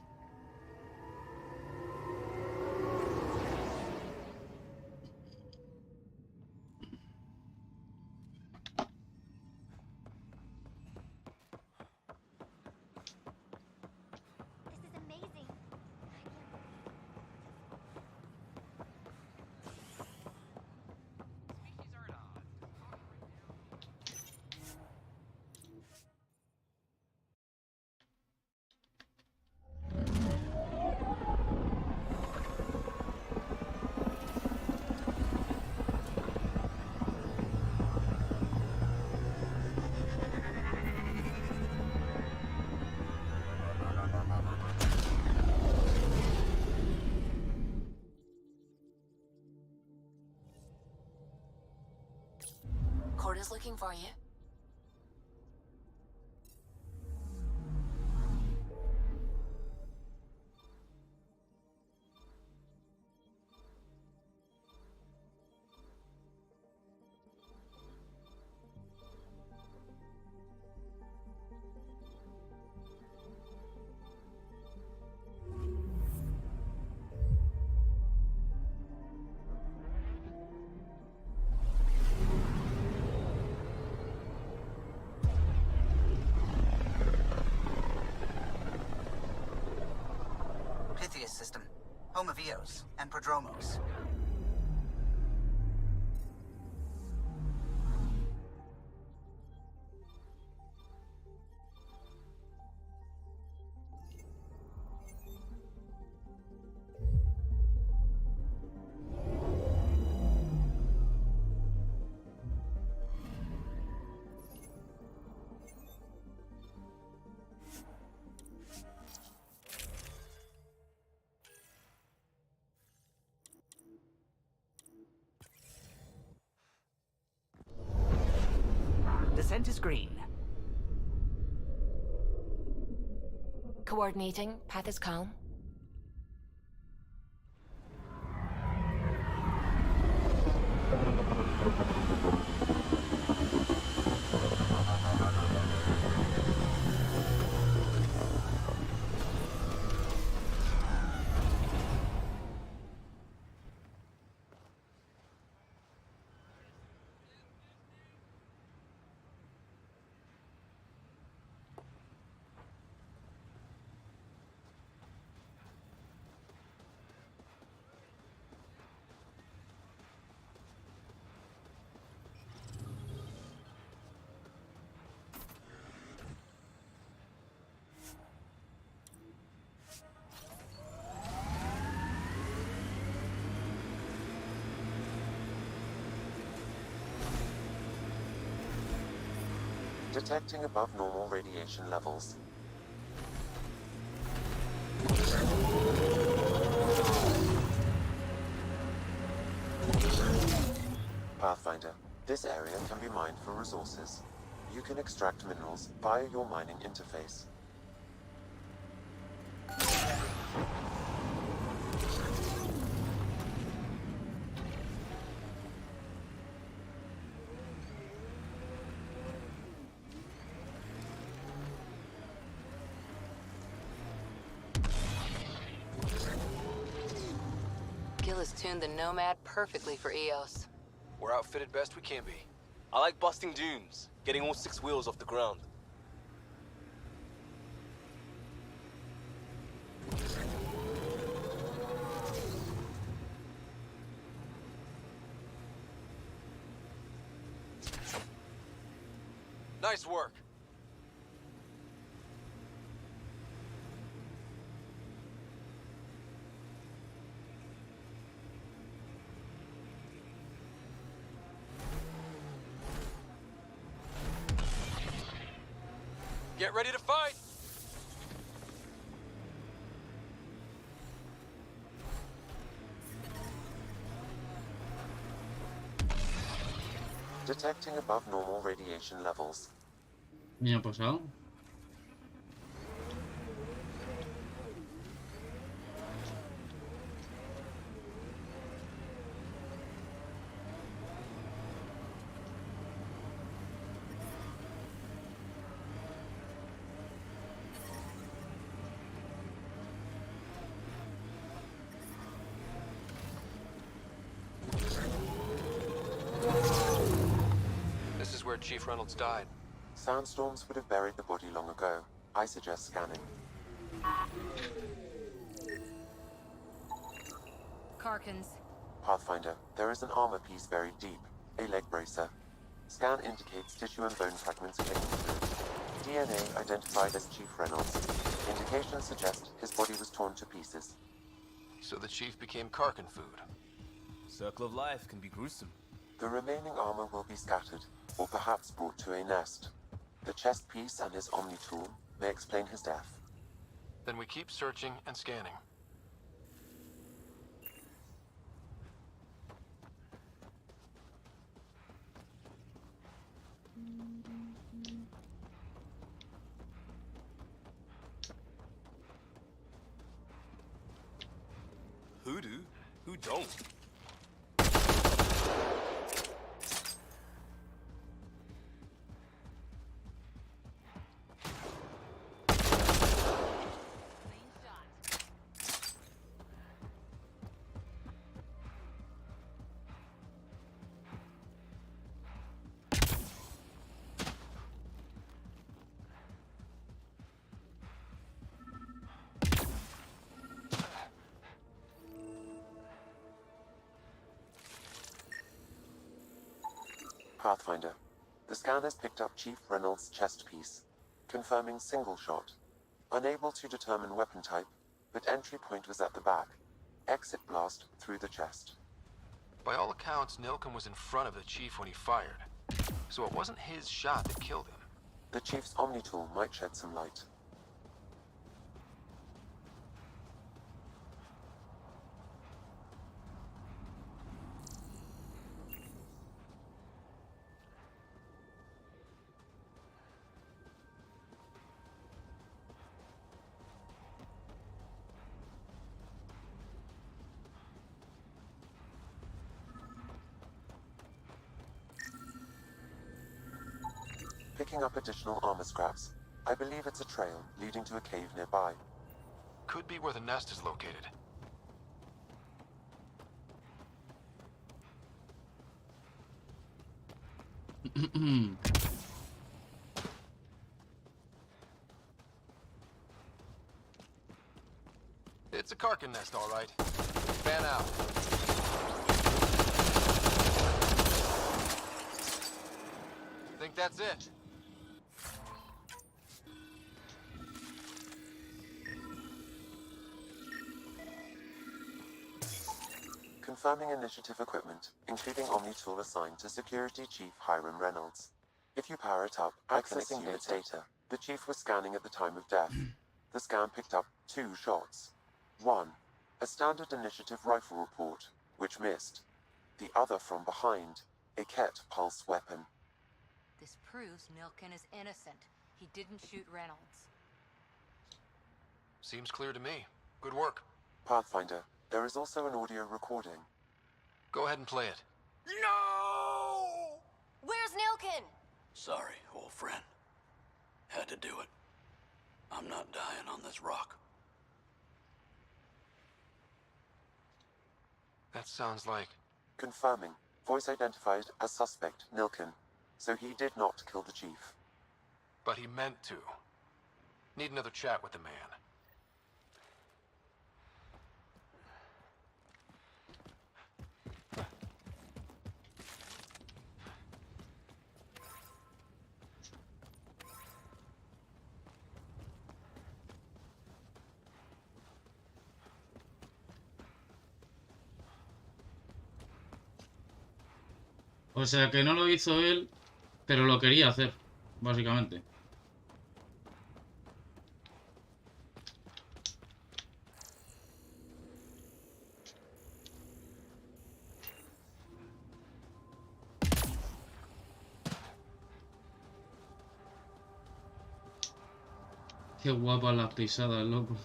Corda's looking for you. System, home of Eos and Prodromos. Descent is green. Coordinating. Path is calm. Detecting above normal radiation levels. Pathfinder, this area can be mined for resources. You can extract minerals via your mining interface. Gil has tuned the Nomad perfectly for EOS. We're outfitted best we can be. I like busting dunes, getting all 6 wheels off the ground. Nice work. Get ready to fight! Detecting above normal radiation levels. ¿Me ha pasado? This is where Chief Reynolds died. Sandstorms would have buried the body long ago. I suggest scanning. Karkins. Pathfinder, there is an armor piece buried deep. A leg bracer. Scan indicates tissue and bone fragments clinging through. DNA identified as Chief Reynolds. Indications suggest his body was torn to pieces. So the Chief became Karkin food. Circle of life can be gruesome. The remaining armor will be scattered, or perhaps brought to a nest. The chest piece and his Omni tool may explain his death. Then we keep searching and scanning. Who do? Who don't? Pathfinder. The scan has picked up Chief Reynolds' chest piece, confirming single shot. Unable to determine weapon type, but entry point was at the back. Exit blast through the chest. By all accounts, Nilken was in front of the Chief when he fired. So it wasn't his shot that killed him. The Chief's Omni tool might shed some light. Picking up additional armor scraps. I believe it's a trail leading to a cave nearby. Could be where the nest is located. It's a Karkin nest, all right. Fan out. Think that's it. Confirming initiative equipment, including Omni tool assigned to Security Chief Hiram Reynolds. If you power it up, accessing unit data. The Chief was scanning at the time of death. The scan picked up 2 shots. 1. A standard initiative rifle report, which missed. The other from behind. a Ket pulse weapon. This proves Nilken is innocent. He didn't shoot Reynolds. Seems clear to me. Good work. Pathfinder, there is also an audio recording. Go ahead and play it. No! Where's Nilken? Sorry, old friend. Had to do it. I'm not dying on this rock. That sounds like... Confirming. Voice identified as suspect, Nilken. So he did not kill the chief. But he meant to. Need another chat with the man. O sea que no lo hizo él, pero lo quería hacer, básicamente. Qué guapas las pisadas, loco.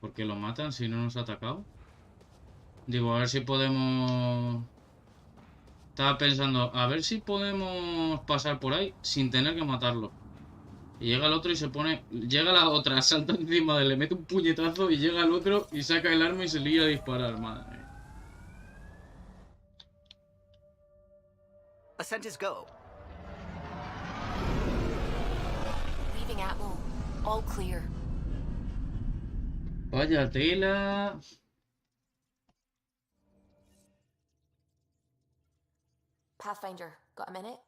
¿Por qué lo matan si no nos ha atacado? Digo, a ver si podemos... Estaba pensando, a ver si podemos pasar por ahí sin tener que matarlo. Y llega el otro y se pone... Llega la otra, salta encima de él, le mete un puñetazo y llega el otro y saca el arma y se liga a disparar, madre. Ascent is go. Leaving Atmo. All clear. Vaya tela. Pathfinder, got a minute?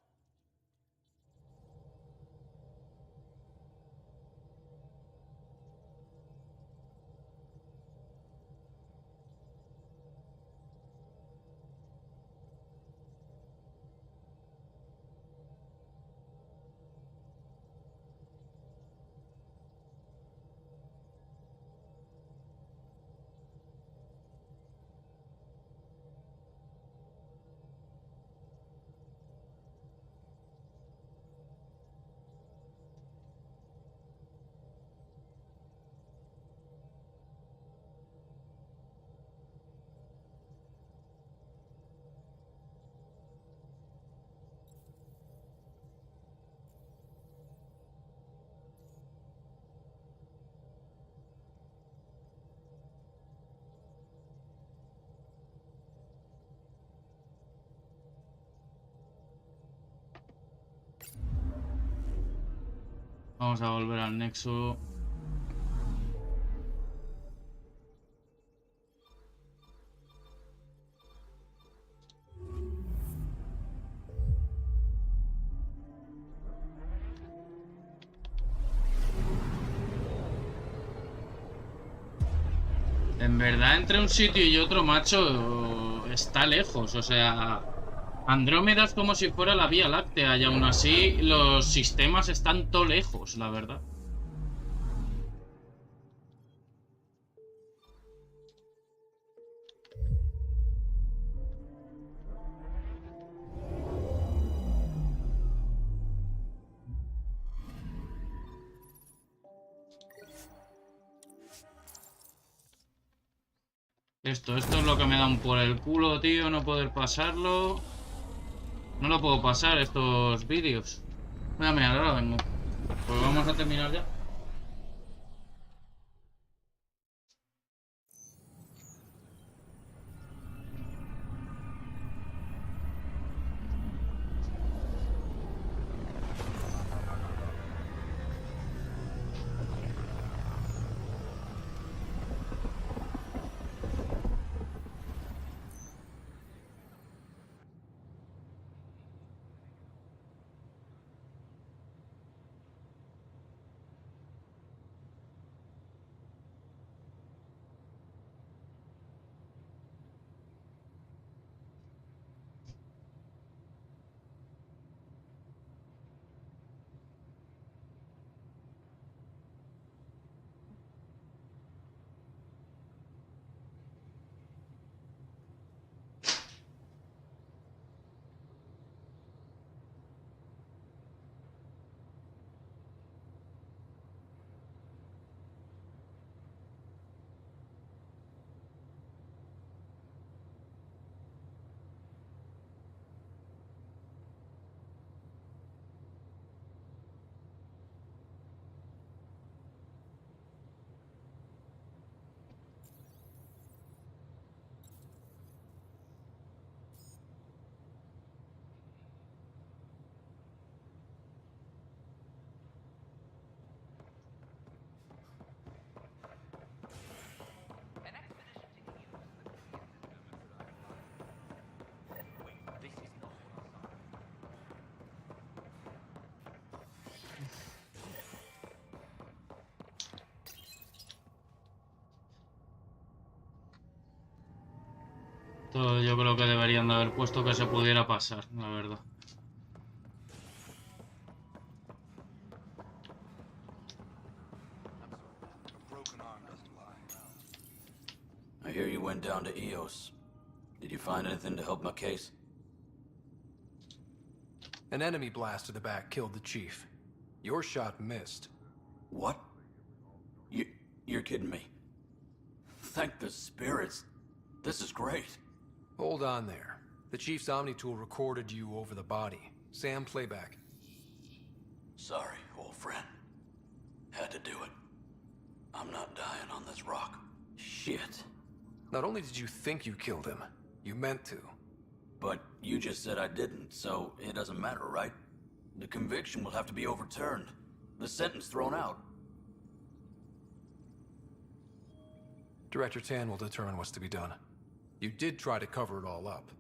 Vamos a volver al nexo. En verdad, entre un sitio y otro, macho, está lejos. O sea, Andrómeda es como si fuera la Vía Láctea y aún así los sistemas están todo lejos, la verdad. Esto es lo que me dan por el culo, tío, no poder pasarlo. No lo puedo pasar estos vídeos. Voy a mirar, ahora vengo. Pues vamos a terminar ya. Todo yo creo que deberían de haber puesto que se pudiera pasar, la verdad. I hear you went down to EOS. Did you find anything to help my case? An enemy blast to the back killed the chief. Your shot missed. What? You're kidding me. Thank the spirits. This is great. Hold on there. The chief's Omni tool recorded you over the body. Sam, playback. Sorry, old friend. Had to do it. I'm not dying on this rock. Shit. Not only did you think you killed him, you meant to. But you just said I didn't, so it doesn't matter, right? The conviction will have to be overturned. The sentence thrown out. Director Tan will determine what's to be done. You did try to cover it all up.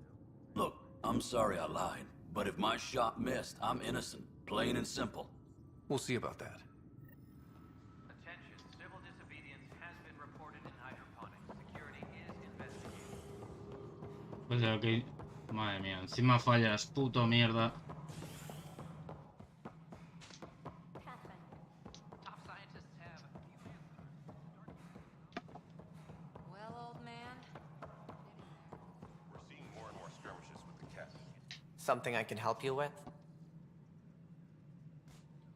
Look, I'm sorry I lied, but if my shot missed, I'm innocent. Plain and simple. We'll see about that. Attention, civil disobedience has been reported in hydroponics. Security is investigating. O sea que... Madre mía, encima fallas, puto mierda. Something I can help you with?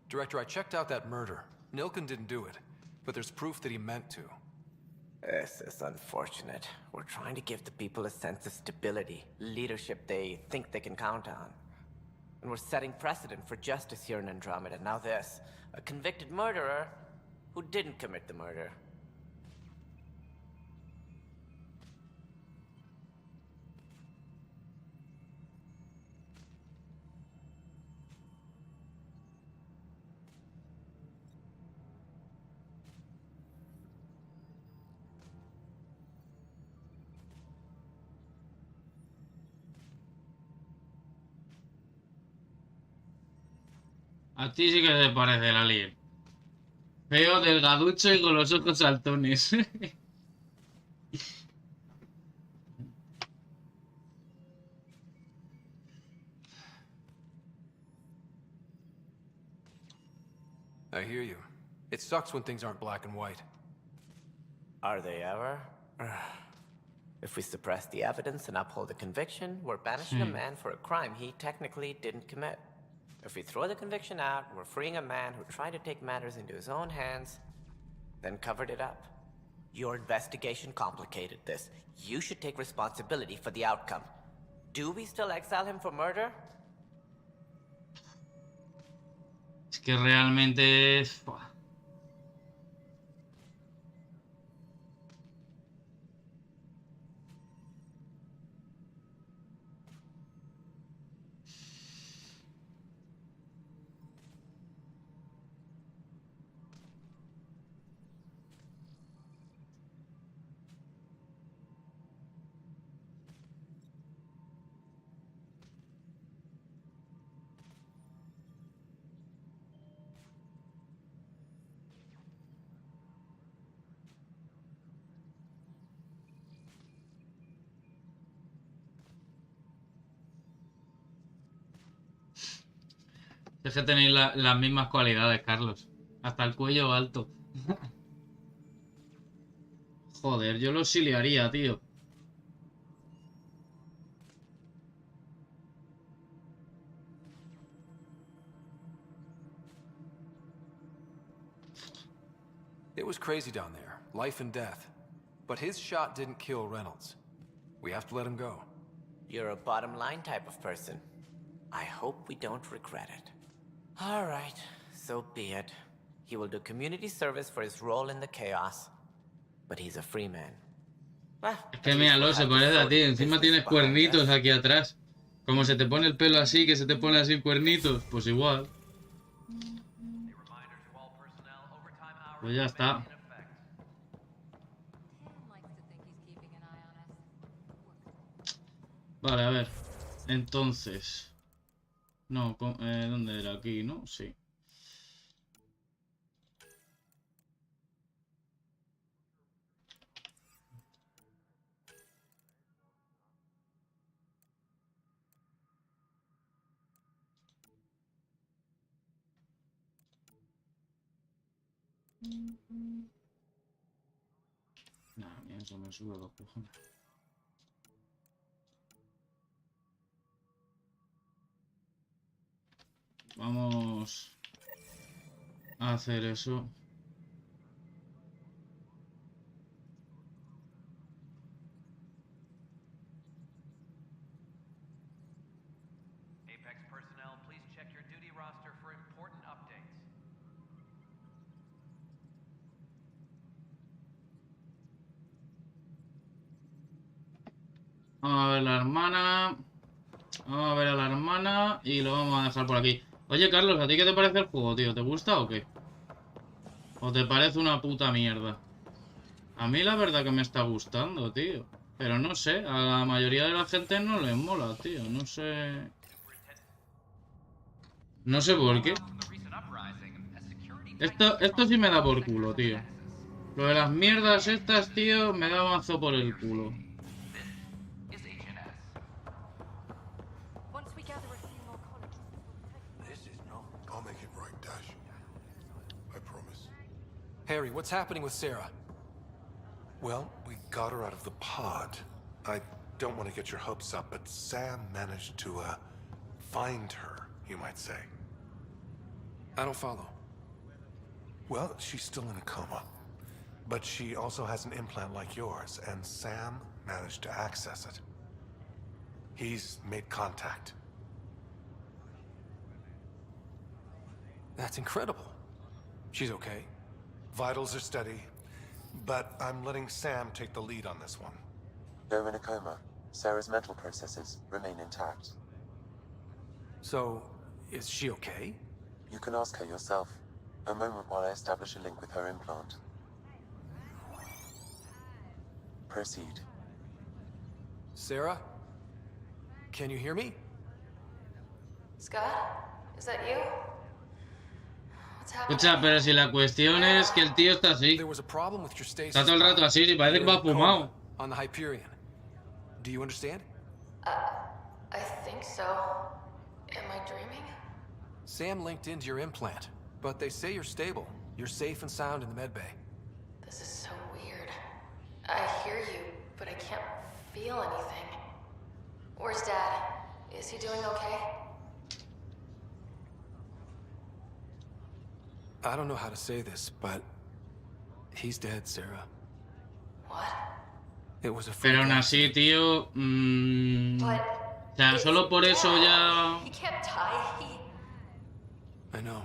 Director, I checked out that murder. Nilken didn't do it, but there's proof that he meant to. This is unfortunate. We're trying to give the people a sense of stability, leadership they think they can count on. And we're setting precedent for justice here in Andromeda. Now this, a convicted murderer who didn't commit the murder. A ti sí que te parece el alien. Feo, delgaducho y con los ojos saltones. I hear you. It sucks when things aren't black and white. Are they ever? If we suppress the evidence and uphold the conviction, we're banishing a man for a crime he technically didn't commit. If we throw the conviction out, we're freeing a man who tried to take matters into his own hands, then covered it up. Your investigation complicated this. You should take responsibility for the outcome. Do we still exile him for murder? que realmente... Buah. Es que tenéis las mismas cualidades, Carlos. Hasta el cuello alto. Joder, yo lo exiliaría, tío. It was crazy down there, life and death. But his shot didn't kill Reynolds. We have to let him go. You're a bottom line type of person. I hope we don't regret it. All right, so be it. He will do community service for his role in the chaos. But he's a free man. Es que míralo, se parece a ti. Encima tienes cuernitos aquí atrás. Como se te pone el pelo así, que se te pone así cuernitos. Pues igual. Pues ya está. Vale, a ver. Entonces... No, ¿dónde era? Aquí, ¿no? Sí. Nah, eso me sube los cojones. Vamos a hacer eso. Apex personnel, please check your duty roster for important updates. Vamos a ver la hermana. Vamos a ver a la hermana y lo vamos a dejar por aquí. Oye, Carlos, ¿a ti qué te parece el juego, tío? ¿Te gusta o qué? ¿O te parece una puta mierda? A mí la verdad que me está gustando, tío. Pero no sé, a la mayoría de la gente no les mola, tío. No sé... No sé por qué. Esto sí me da por culo, tío. Lo de las mierdas estas, tío, me da mazo por el culo. Harry, what's happening with Sarah? Well, we got her out of the pod. I don't want to get your hopes up, but Sam managed to, find her, you might say. I don't follow. Well, she's still in a coma. But she also has an implant like yours, and Sam managed to access it. He's made contact. That's incredible. She's okay. Vitals are steady, but I'm letting Sam take the lead on this one. Though in a coma, Sarah's mental processes remain intact. So, is she okay? You can ask her yourself. A moment while I establish a link with her implant. Proceed. Sarah? Can you hear me? Scott? Is that you? Escucha, pero si la cuestión es que el tío está así. Está todo el rato así y parece que va fumado. On the Hyperion. Do you understand? I think so. Am I dreaming? Sam linked into your implant, but they say you're stable. You're safe and sound in the medbay. This is so weird. I hear you, but I can't feel anything. Where's Dad? Is he doing okay? I don't know how to say this, but he's dead, Sarah. What? It was a Pero aún así, tío... o sea, solo por eso ya... He can't die. I know.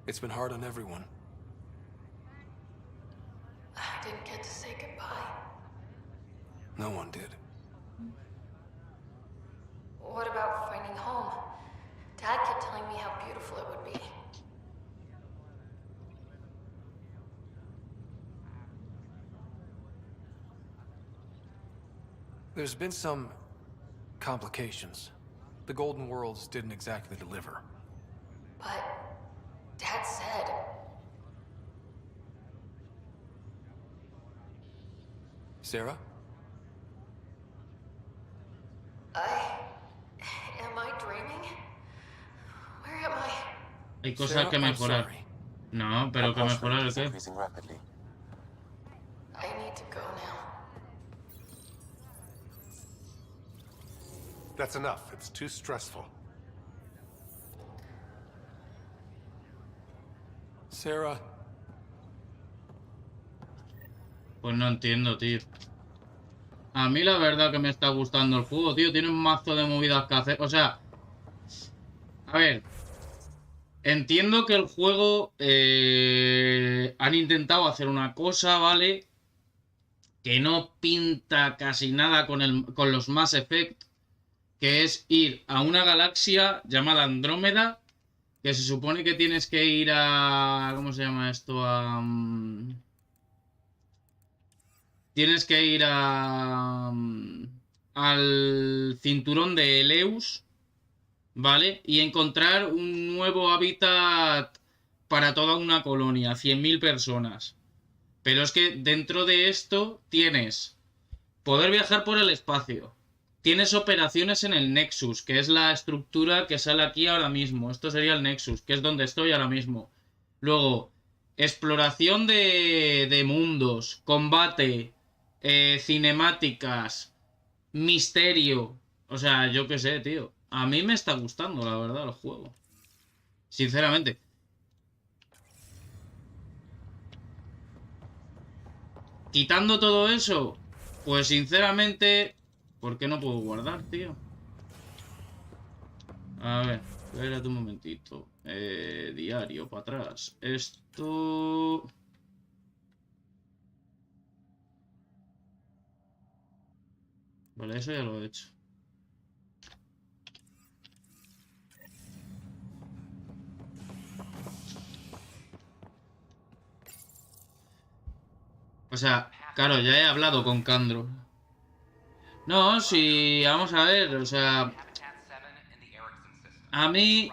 It's been hard on everyone. I didn't get to say goodbye. No one did. What about finding home? Dad kept telling me how beautiful it would be. There's been some complications. The Golden Worlds didn't exactly deliver. But Dad said... Sarah? Am I dreaming? Where am I? Hay cosas que mejorar. No, pero que mejorar el qué. I need to go now. That's enough. It's too stressful. Sarah. Pues no entiendo, tío. A mí la verdad que me está gustando el juego, tío. Tiene un mazo de movidas que hacer. O sea, a ver. Entiendo que el juego han intentado hacer una cosa, ¿vale? Que no pinta casi nada con los Mass Effect. Que es ir a una galaxia llamada Andrómeda. Que se supone que tienes que ir a... ¿Cómo se llama esto? Tienes que ir al cinturón de Eleus, ¿vale? Y encontrar un nuevo hábitat para toda una colonia, 100.000 personas. Pero es que dentro de esto tienes poder viajar por el espacio. Tienes operaciones en el Nexus, que es la estructura que sale aquí ahora mismo. Esto sería el Nexus, que es donde estoy ahora mismo. Luego, exploración de mundos, combate... cinemáticas, misterio. O sea, yo qué sé, tío. A mí me está gustando, la verdad, el juego. Sinceramente. Quitando todo eso, pues sinceramente... ¿Por qué no puedo guardar, tío? A ver, espérate un momentito. Diario, para atrás. Esto... Vale, eso ya lo he hecho. O sea, claro, ya he hablado con Candro. No, sí, vamos a ver, o sea... A mí...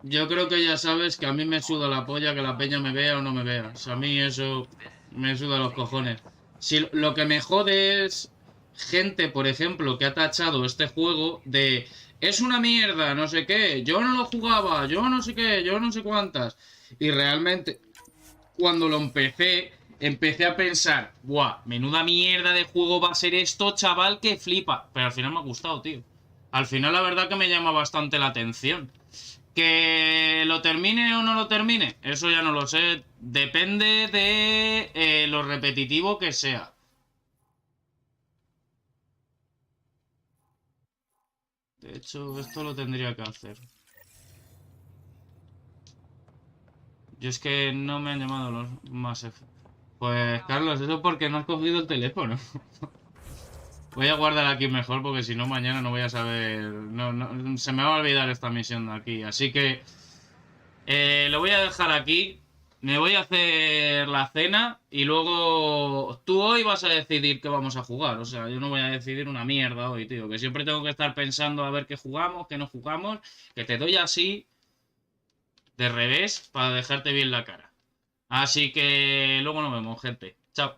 Yo creo que ya sabes que a mí me suda la polla que la peña me vea o no me vea. O sea, a mí eso me suda los cojones. Si lo que me jode es gente, por ejemplo, que ha tachado este juego de es una mierda, no sé qué, yo no lo jugaba, yo no sé qué, yo no sé cuántas. Y realmente, cuando lo empecé a pensar, buah, menuda mierda de juego va a ser esto, chaval, que flipa. Pero al final me ha gustado, tío. Al final la verdad que me llama bastante la atención. Que lo termine o no lo termine, eso ya no lo sé. Depende de lo repetitivo que sea. De hecho, esto lo tendría que hacer. Yo es que no me han llamado los más... Pues, Carlos, eso es porque no has cogido el teléfono. Voy a guardar aquí mejor porque si no mañana no voy a saber... No, se me va a olvidar esta misión de aquí. Así que... lo voy a dejar aquí. Me voy a hacer la cena y luego tú hoy vas a decidir qué vamos a jugar. O sea, yo no voy a decidir una mierda hoy, tío. Que siempre tengo que estar pensando a ver qué jugamos, qué no jugamos. Que te doy así de revés para dejarte bien la cara. Así que luego nos vemos, gente. Chao.